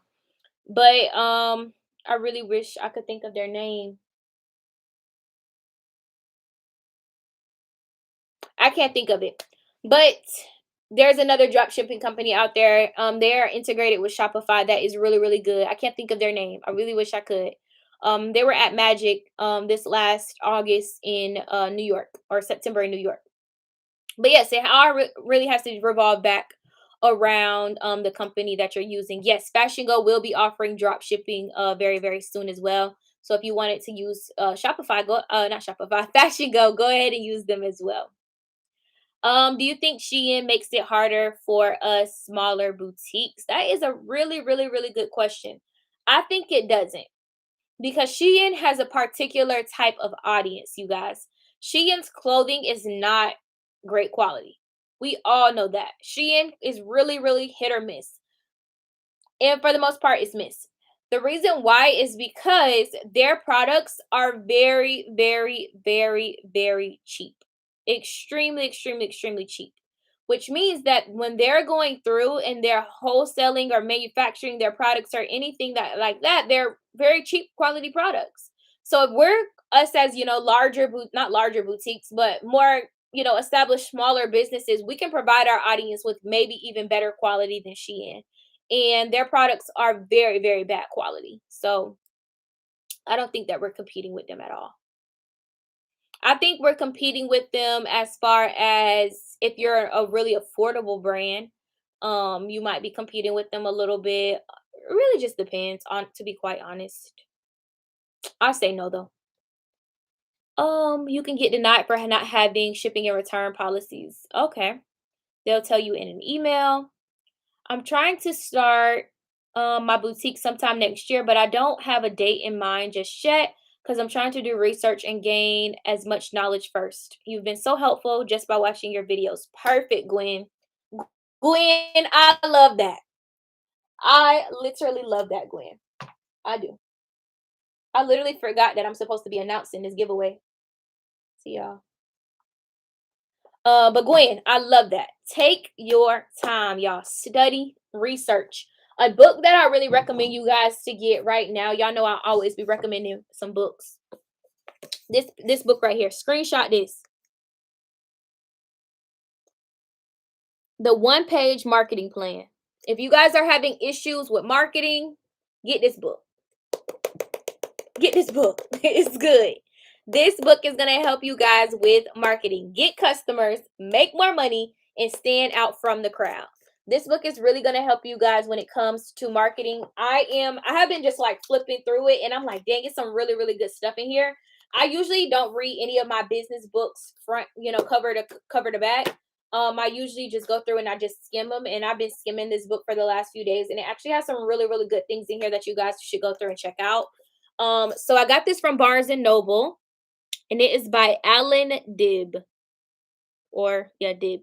But I really wish I could think of their name. I can't think of it. But there's another drop shipping company out there. They're integrated with Shopify that is really, really good. I can't think of their name. I really wish I could. They were at Magic this last August in New York, or September in New York. But yes, it all really has to revolve back around the company that you're using. Yes, Fashion Go will be offering drop shipping very, very soon as well. So if you wanted to use Shopify, go not Shopify, Fashion Go, go ahead and use them as well. Do you think Shein makes it harder for us smaller boutiques? That is a really, really, really good question. I think it doesn't, because Shein has a particular type of audience, you guys. Shein's clothing is not great quality. We all know that. Shein is really, really hit or miss. And for the most part, it's miss. The reason why is because their products are very, very, very, very cheap. Extremely, extremely, extremely cheap. Which means that when they're going through and they're wholesaling or manufacturing their products or anything that like that, they're very cheap quality products. So if we're us as larger not larger boutiques, but more established smaller businesses, we can provide our audience with maybe even better quality than Shein, and their products are very, very bad quality. So I don't think that we're competing with them at all. I think we're competing with them as far as if you're a really affordable brand, you might be competing with them a little bit. It really just depends on, to be quite honest. I say no though. You can get denied for not having shipping and return policies. Okay. They'll tell you in an email. I'm trying to start my boutique sometime next year, but I don't have a date in mind just yet because I'm trying to do research and gain as much knowledge first. You've been so helpful just by watching your videos. Perfect, Gwen. Gwen, I love that. I literally love that, Gwen. I do. I literally forgot that I'm supposed to be announcing this giveaway. See y'all. But Gwen, I love that. Take your time, y'all. Study, research. A book that I really recommend you guys to get right now. Y'all know I always be recommending some books. This book right here. Screenshot this. The one-page marketing plan. If you guys are having issues with marketing, get this book. Get this book. It's good. This book is going to help you guys with marketing. Get customers, make more money, and stand out from the crowd. This book is really going to help you guys when it comes to marketing. I have been just like flipping through it and I'm like, dang, it's some really, really good stuff in here. I usually don't read any of my business books front, cover to back. I usually just go through and I just skim them, and I've been skimming this book for the last few days, and it actually has some really, really good things in here that you guys should go through and check out. So I got this from Barnes and Noble, and it is by Alan Dibb, Dibb.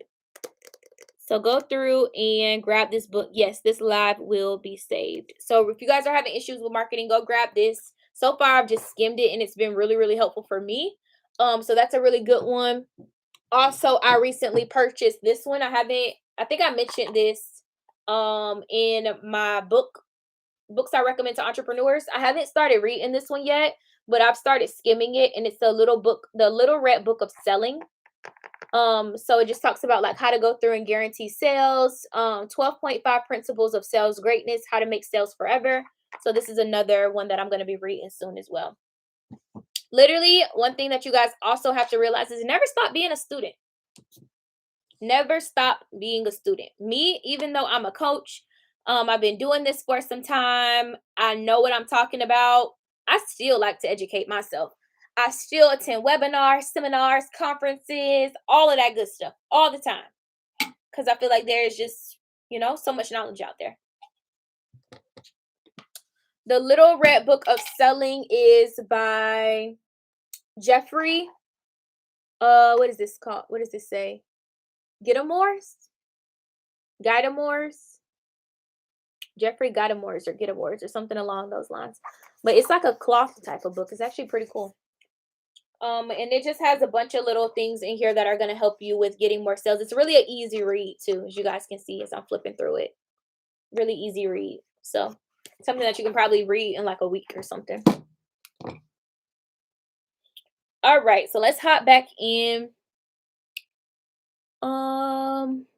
So go through and grab this book. Yes, this live will be saved. So if you guys are having issues with marketing, go grab this. So far, I've just skimmed it, and it's been really, really helpful for me. So that's a really good one. Also, I recently purchased this one. I think I mentioned this in my books I recommend to entrepreneurs. I haven't started reading this one yet, but I've started skimming it, and it's the little book, the Little Red Book of Selling. So it just talks about like how to go through and guarantee sales, 12.5 principles of sales greatness, how to make sales forever. So this is another one that I'm going to be reading soon as well. Literally, one thing that you guys also have to realize is never stop being a student. Never stop being a student. Me, even though I'm a coach, I've been doing this for some time. I know what I'm talking about. I still like to educate myself. I still attend webinars, seminars, conferences, all of that good stuff all the time. Because I feel like there's just, so much knowledge out there. The Little Red Book of Selling is by Jeffrey. What is this called? What does this say? Guidamores? Jeffrey Guidamores or Guidamores or something along those lines. But it's like a cloth type of book. It's actually pretty cool. And it just has a bunch of little things in here that are going to help you with getting more sales. It's really an easy read too, as you guys can see as I'm flipping through it. Really easy read. So something that you can probably read in like a week or something. All right, so let's hop back in.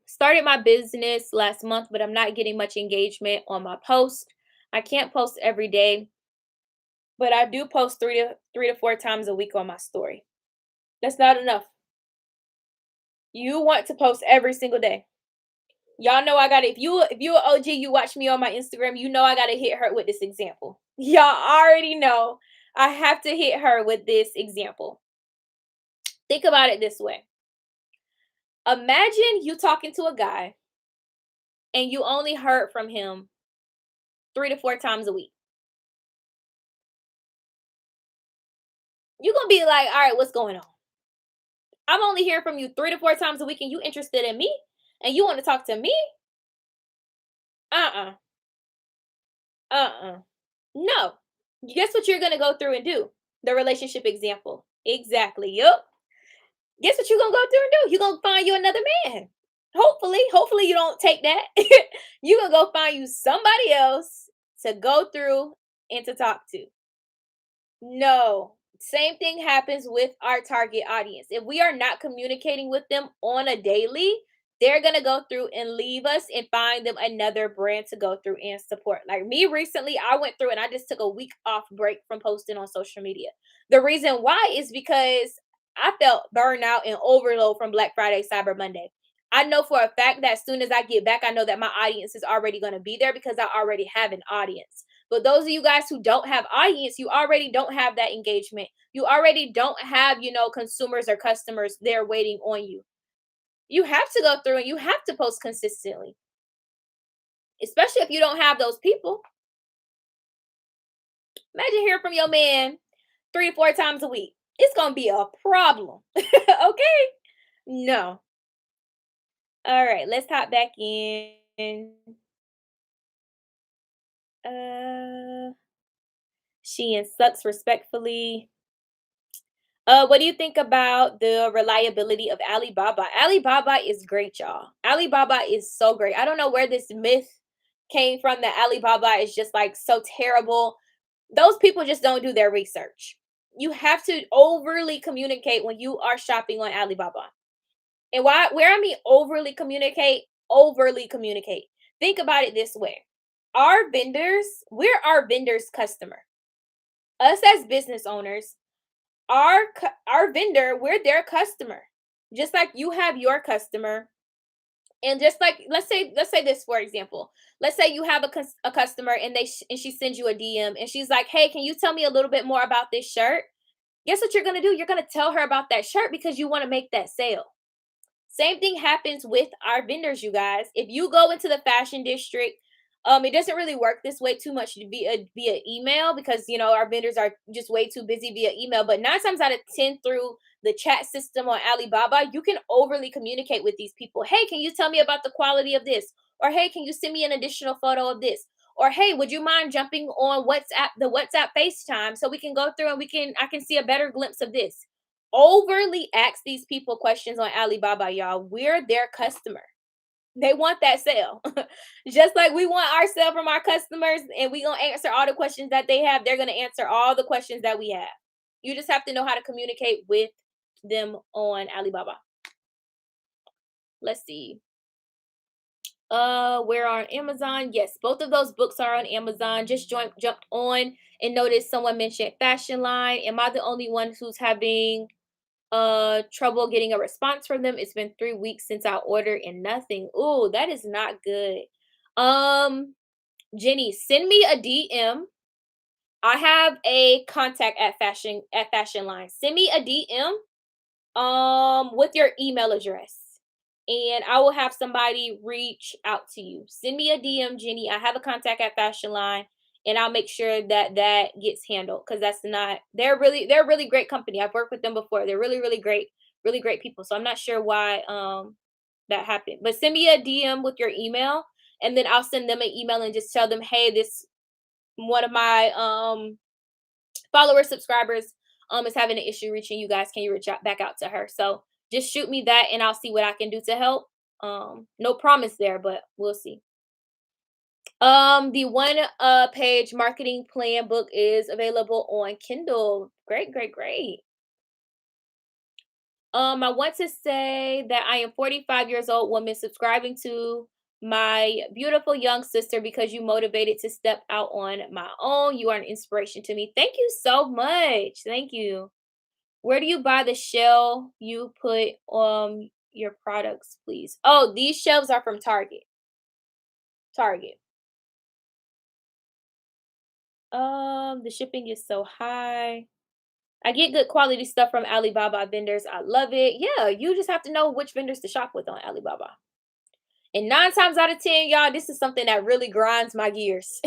Started my business last month, but I'm not getting much engagement on my post. I can't post every day, but I do post three to four times a week on my story. That's not enough. You want to post every single day. Y'all know I got it. If you an OG, you watch me on my Instagram, you know I got to hit her with this example. Y'all already know I have to hit her with this example. Think about it this way. Imagine you talking to a guy and you only heard from him 3 to 4 times a week. You're going to be like, all right, what's going on? I'm only hearing from you 3 to 4 times a week and you interested in me and you want to talk to me? Uh-uh. No. Guess what you're going to go through and do? The relationship example. Exactly. Yup. Guess what you're going to go through and do? You're going to find you another man. Hopefully you don't take that. You're going to go find you somebody else to go through and to talk to. No. Same thing happens with our target audience. If we are not communicating with them on a daily, they're going to go through and leave us and find them another brand to go through and support. Like me recently, I went through and I just took a week off break from posting on social media. The reason why is because I felt burnout and overload from Black Friday, Cyber Monday. I know for a fact that as soon as I get back, I know that my audience is already going to be there because I already have an audience. But those of you guys who don't have audience, you already don't have that engagement. You already don't have, consumers or customers there waiting on you. You have to go through and you have to post consistently, especially if you don't have those people. Imagine hearing from your man 3 to 4 times a week. It's going to be a problem. Okay? No. All right, let's hop back in. She sucks respectfully. What do you think about the reliability of Alibaba? Alibaba is great, y'all. Alibaba is so great. I don't know where this myth came from that Alibaba is just like so terrible. Those people just don't do their research. You have to overly communicate when you are shopping on Alibaba. And where I mean overly communicate, Think about it this way. We're our vendor's customer. Us as business owners, our vendor, we're their customer. Just like you have your customer. And just like let's say this for example. Let's say you have a customer and she sends you a DM and she's like, "Hey, can you tell me a little bit more about this shirt?" Guess what you're going to do? You're going to tell her about that shirt because you want to make that sale. Same thing happens with our vendors, you guys. If you go into the fashion district, it doesn't really work this way too much via email because our vendors are just way too busy via email. But 9 times out of 10 through the chat system on Alibaba, you can overly communicate with these people. Hey, can you tell me about the quality of this? Or hey, can you send me an additional photo of this? Or hey, would you mind jumping on the WhatsApp FaceTime so we can go through and I can see a better glimpse of this? overly ask these people questions on Alibaba, y'all. We're their customer. They want that sale. Just like we want our sale from our customers and we going to answer all the questions that they have, they're going to answer all the questions that we have. You just have to know how to communicate with them on Alibaba. Let's see. We're on Amazon. Yes, both of those books are on Amazon. Just jumped on and noticed someone mentioned Fashion Line. Am I the only one who's having trouble getting a response from them? It's been 3 weeks since I ordered and nothing. Ooh, that is not good. Jenny, send me a DM. I have a contact at Fashion Line. Send me a DM with your email address and I will have somebody reach out to you. Send me a DM, Jenny. I have a contact at Fashion Line and I'll make sure that that gets handled because that's not they're a really great company. I've worked with them before. They're really great people. So I'm not sure why that happened. But send me a DM with your email and then I'll send them an email and just tell them, "Hey, this one of my followers, subscribers is having an issue reaching you guys. Can you reach out back out to her?" So just shoot me that and I'll see what I can do to help. No promise there, but we'll see. The one page marketing plan book is available on Kindle. Great, great, great. I want to say that I am 45 years old woman subscribing to my beautiful young sister because you motivated to step out on my own. You are an inspiration to me. Thank you so much. Thank you. Where do you buy the shell you put your products, please? Oh, these shelves are from Target. Target. The shipping is so high. I get good quality stuff from Alibaba vendors. I love it. Yeah, you just have to know which vendors to shop with on Alibaba. And 9 times out of 10, y'all, this is something that really grinds my gears.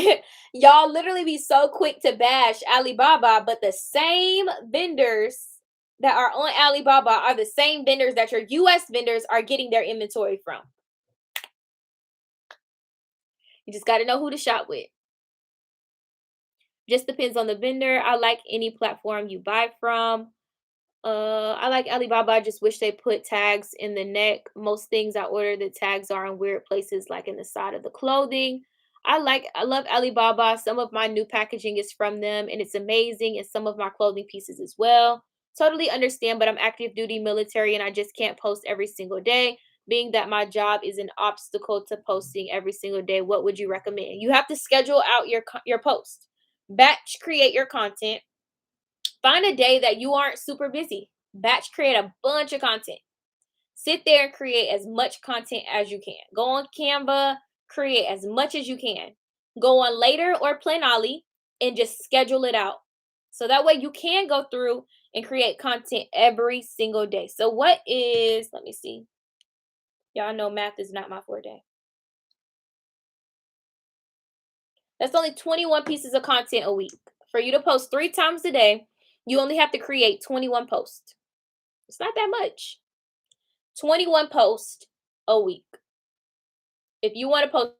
Y'all literally be so quick to bash Alibaba, but the same vendors that are on Alibaba are the same vendors that your US vendors are getting their inventory from. You just got to know who to shop with. Just depends on the vendor. I like any platform you buy from. I like Alibaba. I just wish they put tags in the neck. Most things I order, the tags are in weird places, like in the side of the clothing. I love Alibaba. Some of my new packaging is from them, and it's amazing. And some of my clothing pieces as well. Totally understand, but I'm active duty military, and I just can't post every single day. Being that my job is an obstacle to posting every single day, what would you recommend? You have to schedule out your post. Batch create your content. Find a day that you aren't super busy. Batch create a bunch of content. Sit there and create as much content as you can. Go on Canva, create as much as you can. Go on Later or Planolly and just schedule it out. So that way you can go through and create content every single day. So let me see. Y'all know math is not my forte. That's only 21 pieces of content a week. For you to post 3 times a day, you only have to create 21 posts. It's not that much. 21 posts a week. If you want to post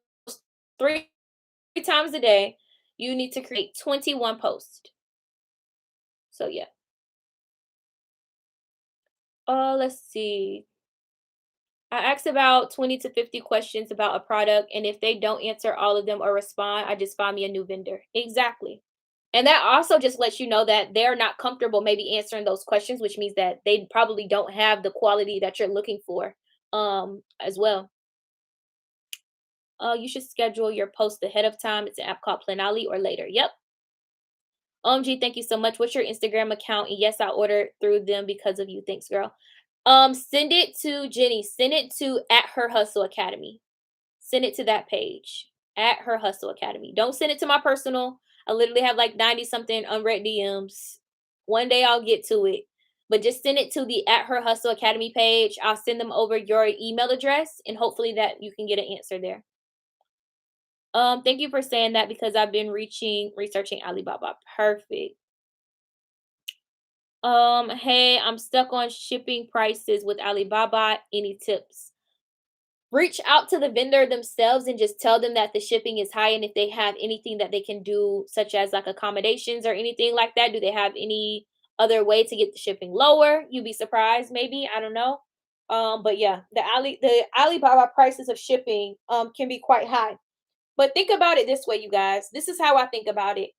three times a day, you need to create 21 posts. So yeah. Let's see. I asked about 20 to 50 questions about a product, and if they don't answer all of them or respond, I just find me a new vendor. Exactly. And that also just lets you know that they're not comfortable maybe answering those questions, which means that they probably don't have the quality that you're looking for as well. You should schedule your post ahead of time. It's an app called Planali or Later. Yep. OMG, thank you so much. What's your Instagram account? And yes, I ordered through them because of you. Thanks, girl. Send it to Jenny. Send it to at Her Hustle Academy. Send it to that page at Her Hustle Academy. Don't send it to my personal. I literally have like 90 something unread DMs. One day I'll get to it. But just send it to the at Her Hustle Academy page. I'll send them over your email address and hopefully that you can get an answer there. Thank you for saying that because I've been researching Alibaba. Perfect. Hey, I'm stuck on shipping prices with Alibaba. Any tips? Reach out to the vendor themselves and just tell them that the shipping is high and if they have anything that they can do, such as like accommodations or anything like that. Do they have any other way to get the shipping lower. You'd be surprised, maybe. I don't know. But yeah, the Alibaba prices of shipping can be quite high. But think about it this way, you guys. This is how I think about it.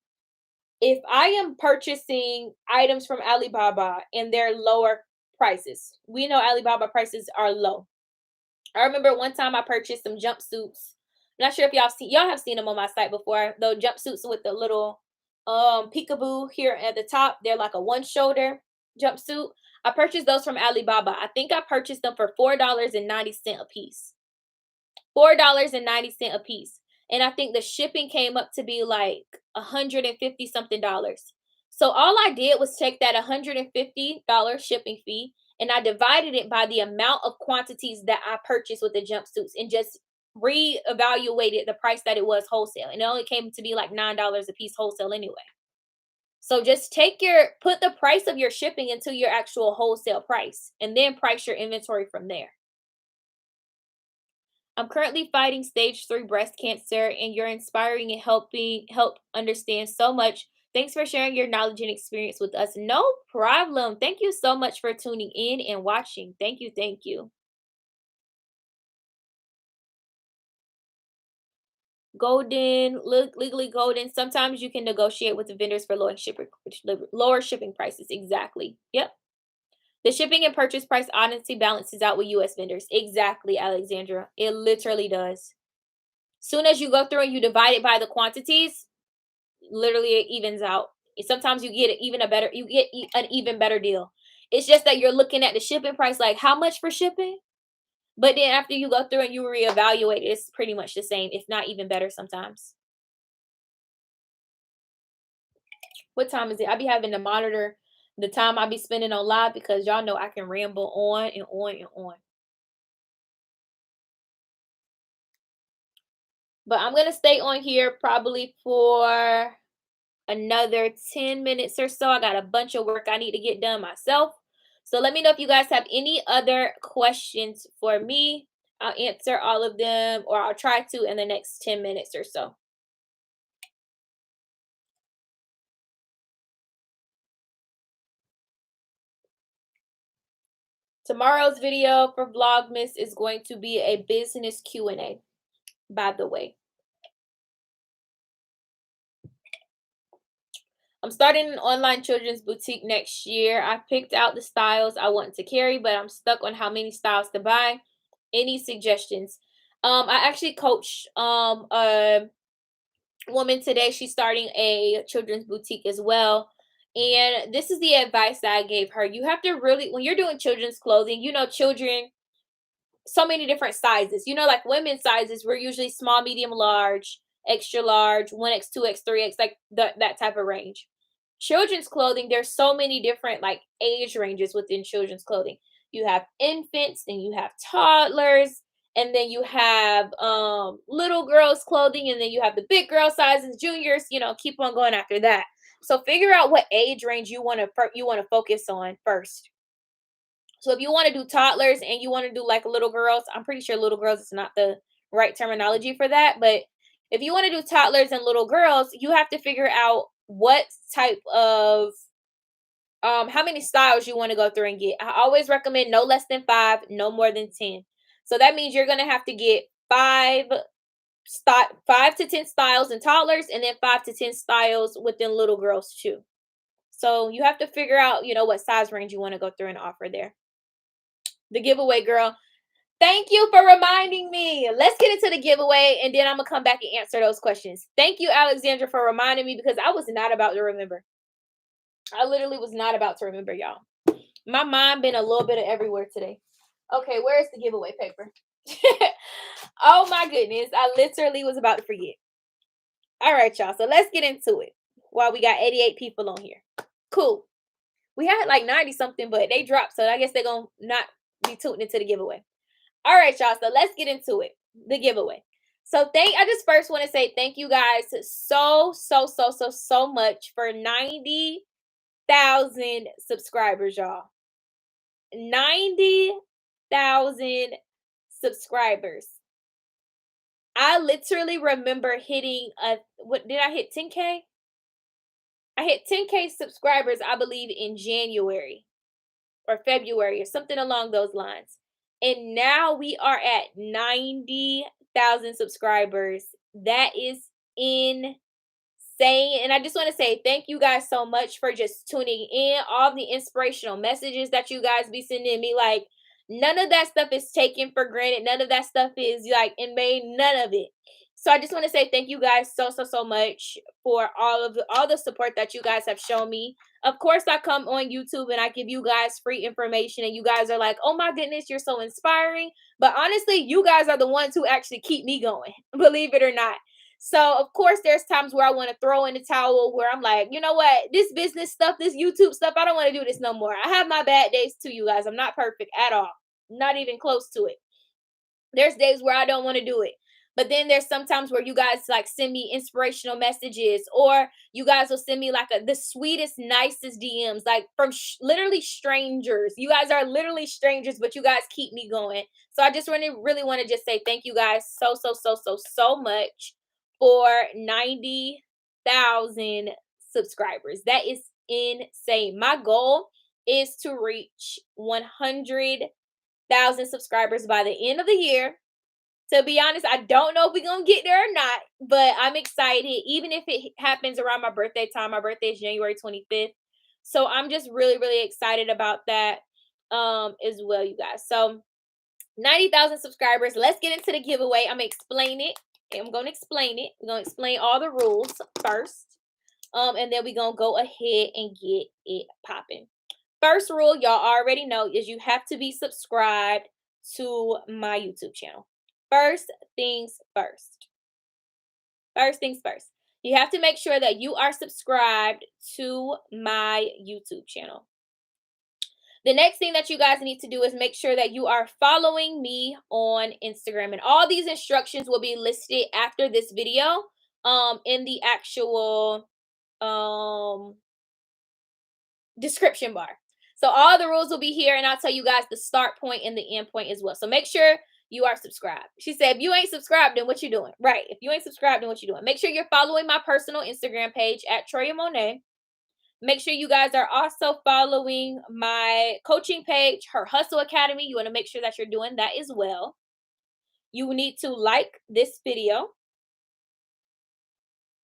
If I am purchasing items from Alibaba and they're lower prices, we know Alibaba prices are low. I remember one time I purchased some jumpsuits. I'm not sure if y'all have seen them on my site before. Those jumpsuits with the little peekaboo here at the top. They're like a one shoulder jumpsuit. I purchased those from Alibaba. I think I purchased them for $4.90 a piece. $4.90 a piece. And I think the shipping came up to be like 150 something dollars. So all I did was take that $150 shipping fee and I divided it by the amount of quantities that I purchased with the jumpsuits and just reevaluated the price that it was wholesale. And it only came to be like $9 a piece wholesale anyway. So just put the price of your shipping into your actual wholesale price and then price your inventory from there. I'm currently fighting stage 3 breast cancer, and you're inspiring and help understand so much. Thanks for sharing your knowledge and experience with us. No problem. Thank you so much for tuning in and watching. Thank you. Thank you. Golden, legally golden. Sometimes you can negotiate with the vendors for lower shipping prices. Exactly. Yep. The shipping and purchase price honesty balances out with US vendors. Exactly, Alexandra. It literally does. Soon as you go through and you divide it by the quantities, literally it evens out. Sometimes you get an even better deal. It's just that you're looking at the shipping price like how much for shipping? But then after you go through and you reevaluate, it's pretty much the same, if not even better sometimes. What time is it? I be having to monitor the time I be spending on live because y'all know I can ramble on and on and on. But I'm gonna stay on here probably for another 10 minutes or so. I got a bunch of work I need to get done myself. So let me know if you guys have any other questions for me. I'll answer all of them, or I'll try to in the next 10 minutes or so. Tomorrow's video for Vlogmas is going to be a business Q&A, by the way. I'm starting an online children's boutique next year. I picked out the styles I want to carry, but I'm stuck on how many styles to buy. Any suggestions? I actually coached a woman today. She's starting a children's boutique as well. And this is the advice that I gave her. You have to really, when you're doing children's clothing, children, so many different sizes. Like women's sizes, we're usually small, medium, large, extra large, 1X, 2X, 3X, like that type of range. Children's clothing, there's so many different like age ranges within children's clothing. You have infants, and you have toddlers, and then you have little girls clothing, and then you have the big girl sizes, juniors, keep on going after that. So figure out what age range you want to focus on first. So if you want to do toddlers and you want to do like little girls, I'm pretty sure little girls is not the right terminology for that, but if you want to do toddlers and little girls, you have to figure out what type of how many styles you want to go through and get. I always recommend no less than 5, no more than 10. So that means you're going to have to get 5 to 10 styles in toddlers, and then 5 to 10 styles within little girls too. So you have to figure out, what size range you want to go through and offer there. The giveaway, girl. Thank you for reminding me. Let's get into the giveaway, and then I'm going to come back and answer those questions. Thank you, Alexandra, for reminding me because I was not about to remember. I literally was not about to remember, y'all. My mind been a little bit of everywhere today. Okay, where's the giveaway paper? Oh, my goodness. I literally was about to forget. All right, y'all. So let's get into it while we got 88 people on here. Cool. We had like 90 something, but they dropped, so I guess they're going to not be tuning into the giveaway. All right, y'all. So let's get into it. The giveaway. So I just first want to say thank you guys so much for 90,000 subscribers, y'all. 90,000 subscribers. I literally remember hitting what did I hit 10K? I hit 10K subscribers, I believe, in January or February or something along those lines. And now we are at 90,000 subscribers. That is insane. And I just want to say thank you guys so much for just tuning in. All the inspirational messages that you guys be sending me, like none of that stuff is taken for granted. None of that stuff is like in vain. None of it. So I just want to say thank you guys so much for all the support that you guys have shown me. Of course, I come on YouTube and I give you guys free information, and you guys are like, "Oh my goodness, you're so inspiring." But honestly, you guys are the ones who actually keep me going, believe it or not. So, of course, there's times where I want to throw in the towel, where I'm like, you know what, this business stuff, this YouTube stuff, I don't want to do this no more. I have my bad days too, you guys. I'm not perfect at all, not even close to it. There's days where I don't want to do it. But then there's sometimes where you guys like send me inspirational messages, or you guys will send me like the sweetest, nicest DMs, like from literally strangers. You guys are literally strangers, but you guys keep me going. So I just really want to just say thank you guys so much for 90,000 subscribers. That is insane. My goal is to reach 100,000 subscribers by the end of the year. To be honest, I don't know if we're going to get there or not, but I'm excited, even if it happens around my birthday time. My birthday is January 25th. So I'm just really excited about that as well, you guys. So 90,000 subscribers. Let's get into the giveaway. I'm going to explain it. I'm going to explain it. We're going to explain all the rules first. And then we're going to go ahead and get it popping. First rule, y'all already know, is you have to be subscribed to my YouTube channel. First things first. First things first. You have to make sure that you are subscribed to my YouTube channel. The next thing that you guys need to do is make sure that you are following me on Instagram. And all these instructions will be listed after this video in the actual description bar. So all the rules will be here, and I'll tell you guys the start point and the end point as well. So make sure you are subscribed. She said, if you ain't subscribed, then what you doing? Right. If you ain't subscribed, then what you doing? Make sure you're following my personal Instagram page at Troyia Monay. Make sure you guys are also following my coaching page, Her Hustle Academy. You want to make sure that you're doing that as well. You need to like this video.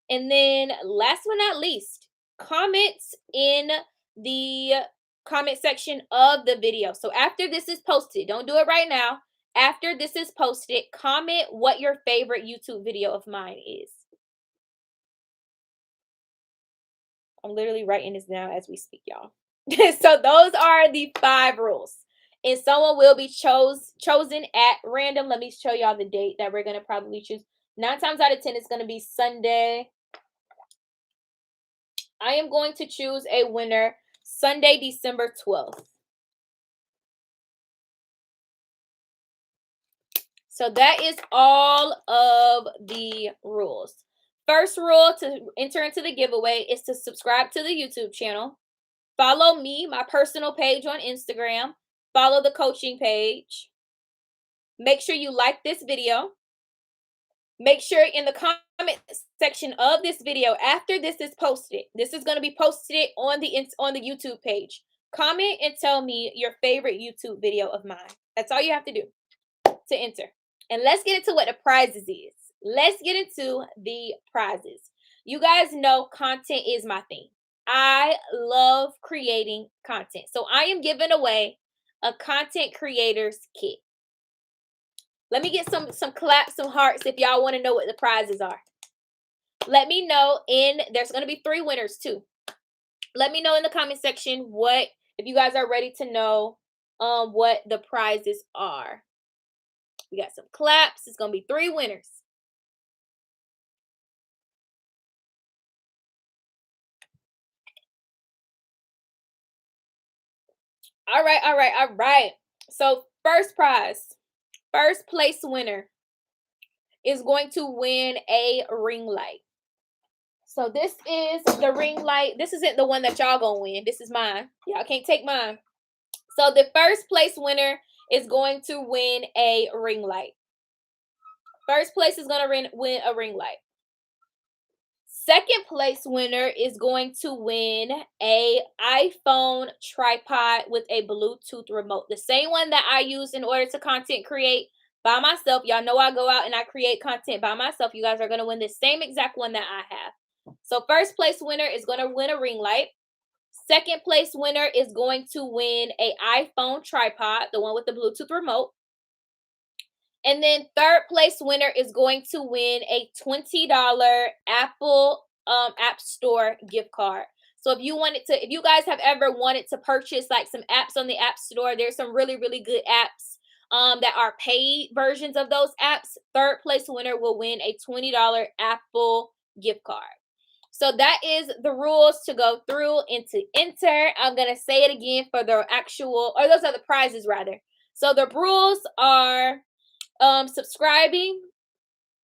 And then last but not least, comments in the comment section of the video. So after this is posted, don't do it right now. After this is posted, comment what your favorite YouTube video of mine is. I'm literally writing this down as we speak, y'all. So those are the 5 rules. And someone will be chosen at random. Let me show y'all the date that we're going to probably choose. 9 times out of 10, it's going to be Sunday. I am going to choose a winner Sunday, December 12th. So that is all of the rules. First rule to enter into the giveaway is to subscribe to the YouTube channel. Follow me, my personal page on Instagram. Follow the coaching page. Make sure you like this video. Make sure in the comment section of this video, after this is posted, this is going to be posted on the YouTube page. Comment and tell me your favorite YouTube video of mine. That's all you have to do to enter. And let's get into what the prizes is. Let's get into the prizes. You guys know content is my thing. I love creating content. So I am giving away a content creator's kit. Let me get some claps, some hearts if y'all want to know what the prizes are. Let me know, there's going to be 3 winners too. Let me know in the comment section if you guys are ready to know what the prizes are. We got some claps. It's going to be 3 winners. All right. So first prize, first place winner is going to win a ring light. So this is the ring light. This isn't the one that y'all gonna win. This is mine. Y'all can't take mine. So the first place winner is going to win a ring light. First place is gonna win a ring light. Second place winner is going to win a iPhone tripod with a Bluetooth remote. The same one that I use in order to content create by myself. Y'all know I go out and I create content by myself. You guys are going to win the same exact one that I have. So first place winner is going to win a ring light. Second place winner is going to win a iPhone tripod, the one with the Bluetooth remote. And then third place winner is going to win a $20 Apple App Store gift card. So if you guys have ever wanted to purchase like some apps on the App Store, there's some really, really good apps that are paid versions of those apps. Third place winner will win a $20 Apple gift card. So that is the rules to go through and to enter. I'm going to say it again for the actual, or those are the prizes rather. So the rules are subscribing,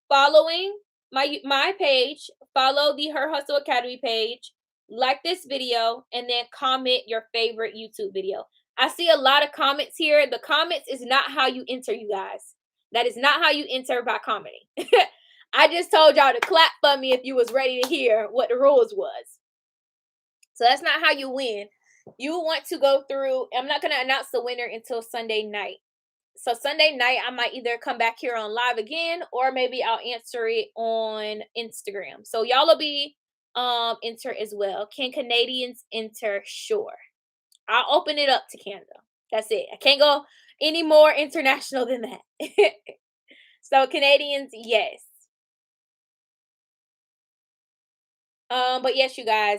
following my page, follow the Her Hustle Academy page, like this video, and then comment your favorite YouTube video. I see a lot of comments here. The comments is not how you enter, you guys. That is not how you enter by commenting. I just told y'all to clap for me if you was ready to hear what the rules was. So that's not how you win. You want to go through. I'm not going to announce the winner until Sunday night. So Sunday night, I might either come back here on live again, or maybe I'll answer it on Instagram. So y'all will be enter as well. Can Canadians enter? Sure. I'll open it up to Canada. That's it. I can't go any more international than that. So Canadians, yes. But yes, you guys,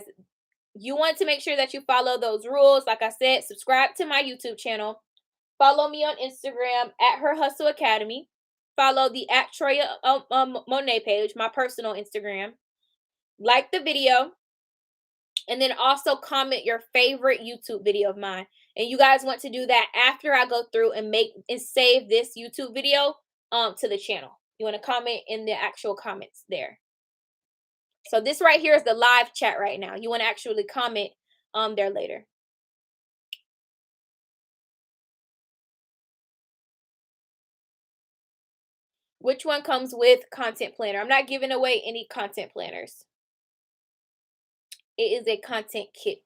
you want to make sure that you follow those rules. Like I said, subscribe to my YouTube channel. Follow me on Instagram at Her Hustle Academy. Follow the at Troyia Monay page, my personal Instagram. Like the video. And then also comment your favorite YouTube video of mine. And you guys want to do that after I go through and make and save this YouTube video to the channel. You want to comment in the actual comments there. So this right here is the live chat right now. You want to actually comment there later. Which one comes with content planner? I'm not giving away any content planners. It is a content kit.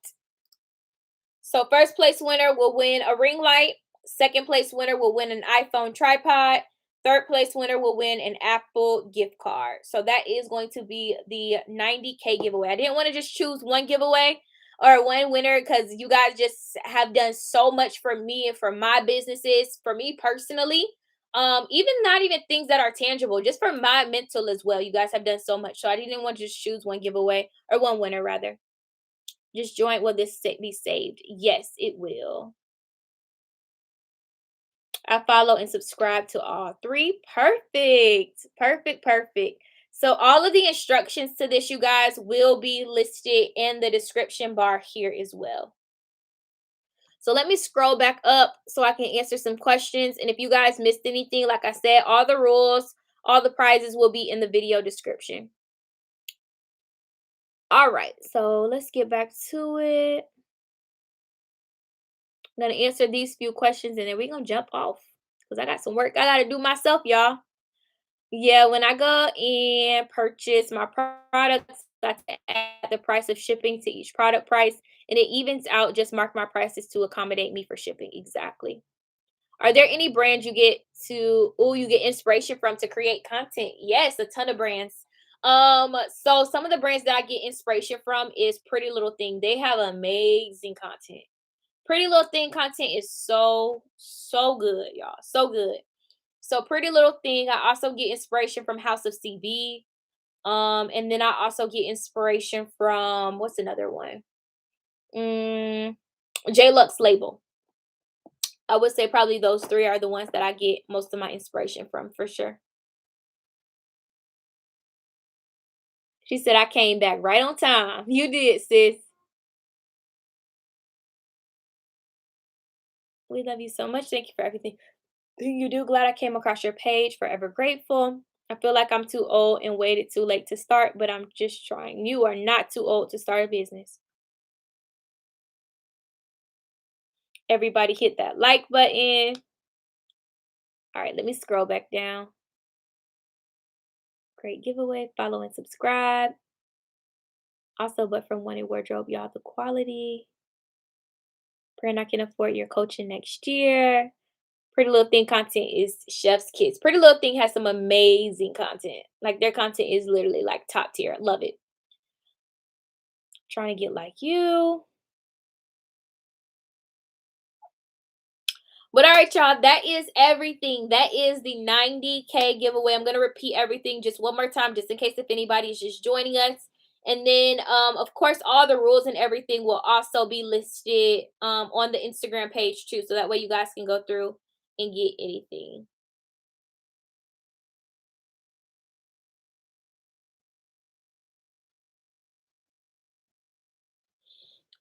So first place winner will win a ring light. Second place winner will win an iPhone tripod. Third place winner will win an Apple gift card. So that is going to be the 90K giveaway. I didn't want to just choose one giveaway or one winner because you guys just have done so much for me and for my businesses, for me personally. Even not even things that are tangible, just for my mental as well. You guys have done so much. So I didn't want to just choose one giveaway or one winner rather. Just join. Will this be saved? Yes, it will. I follow and subscribe to all three. Perfect. Perfect. Perfect. So all of the instructions to this, you guys, will be listed in the description bar here as well. So let me scroll back up so I can answer some questions. And if you guys missed anything, like I said, all the rules, all the prizes will be in the video description. All right, so let's get back to it. I'm going to answer these few questions and then we're going to jump off because I got some work I got to do myself, y'all. Yeah, when I go and purchase my products, I add the price of shipping to each product price, and it evens out. Just mark my prices to accommodate me for shipping. Exactly. Are there any brands you get inspiration from to create content? Yes, a ton of brands. So some of the brands that I get inspiration from is Pretty Little Thing. They have amazing content. Pretty Little Thing content is so good, y'all. So good. So Pretty Little Thing, I also get inspiration from House of CB. And then I also get inspiration from what's another one? J Lux Label. I would say probably those three are the ones that I get most of my inspiration from for sure. She said I came back right on time. You did, sis. We love you so much. Thank you for everything you do. Glad I came across your page. Forever grateful. I feel like I'm too old and waited too late to start, but I'm just trying. You are not too old to start a business. Everybody hit that like button. All right, let me scroll back down. Great giveaway. Follow and subscribe. Also, but from Wanted Wardrobe, y'all, the quality. Praying I can afford your coaching next year. Pretty Little Thing content is chef's kiss. Pretty Little Thing has some amazing content. Like their content is literally like top tier. Love it. Trying to get like you. But all right, y'all, that is everything. That is the 90K giveaway. I'm gonna repeat everything just one more time, just in case if anybody is just joining us. And then, of course, all the rules and everything will also be listed on the Instagram page too, so that way you guys can go through and get anything.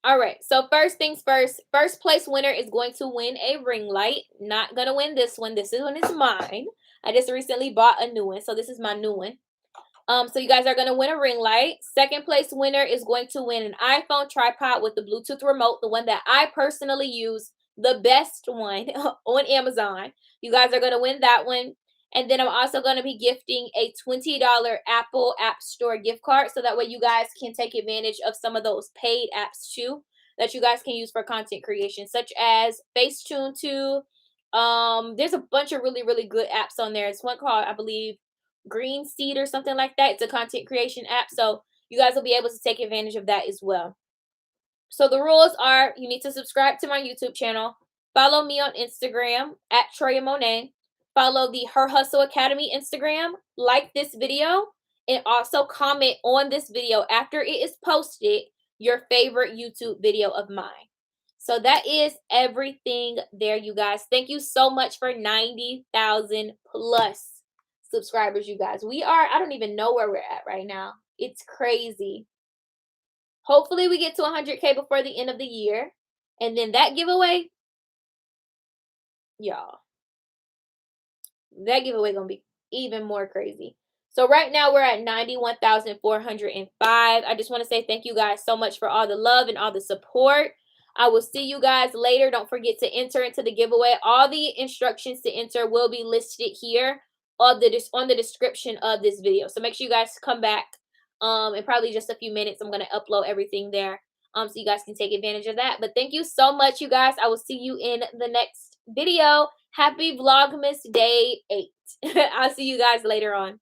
All right. So first things first, first place winner is going to win a ring light. Not gonna win this one. This one is mine. I just recently bought a new one, so this is my new one. So you guys are going to win a ring light. Second place winner is going to win an iPhone tripod with the Bluetooth remote, the one that I personally use, the best one on Amazon. You guys are going to win that one. And then I'm also going to be gifting a $20 Apple App Store gift card, so that way you guys can take advantage of some of those paid apps too that you guys can use for content creation, such as Facetune 2. There's a bunch of really, really good apps on there. It's one called, I believe, Green Seed or something like that. It's a content creation app, so you guys will be able to take advantage of that as well. So the rules are: you need to subscribe to my YouTube channel, follow me on Instagram at Troyia Monay, follow the Her Hustle Academy Instagram, like this video, and also comment on this video after it is posted your favorite YouTube video of mine. So that is everything there, you guys. Thank you so much for 90,000 plus subscribers, you guys. We are, I don't even know where we're at right now. It's crazy. Hopefully we get to 100K before the end of the year. And then that giveaway, y'all, that giveaway gonna be even more crazy. So right now we're at 91,405. I just want to say thank you guys so much for all the love and all the support. I will see you guys later. Don't forget to enter into the giveaway. All the instructions to enter will be listed here on the description of this video. So make sure you guys come back in probably just a few minutes. I'm going to upload everything there so you guys can take advantage of that. But thank you so much, you guys. I will see you in the next video. Happy Vlogmas Day 8. I'll see you guys later on.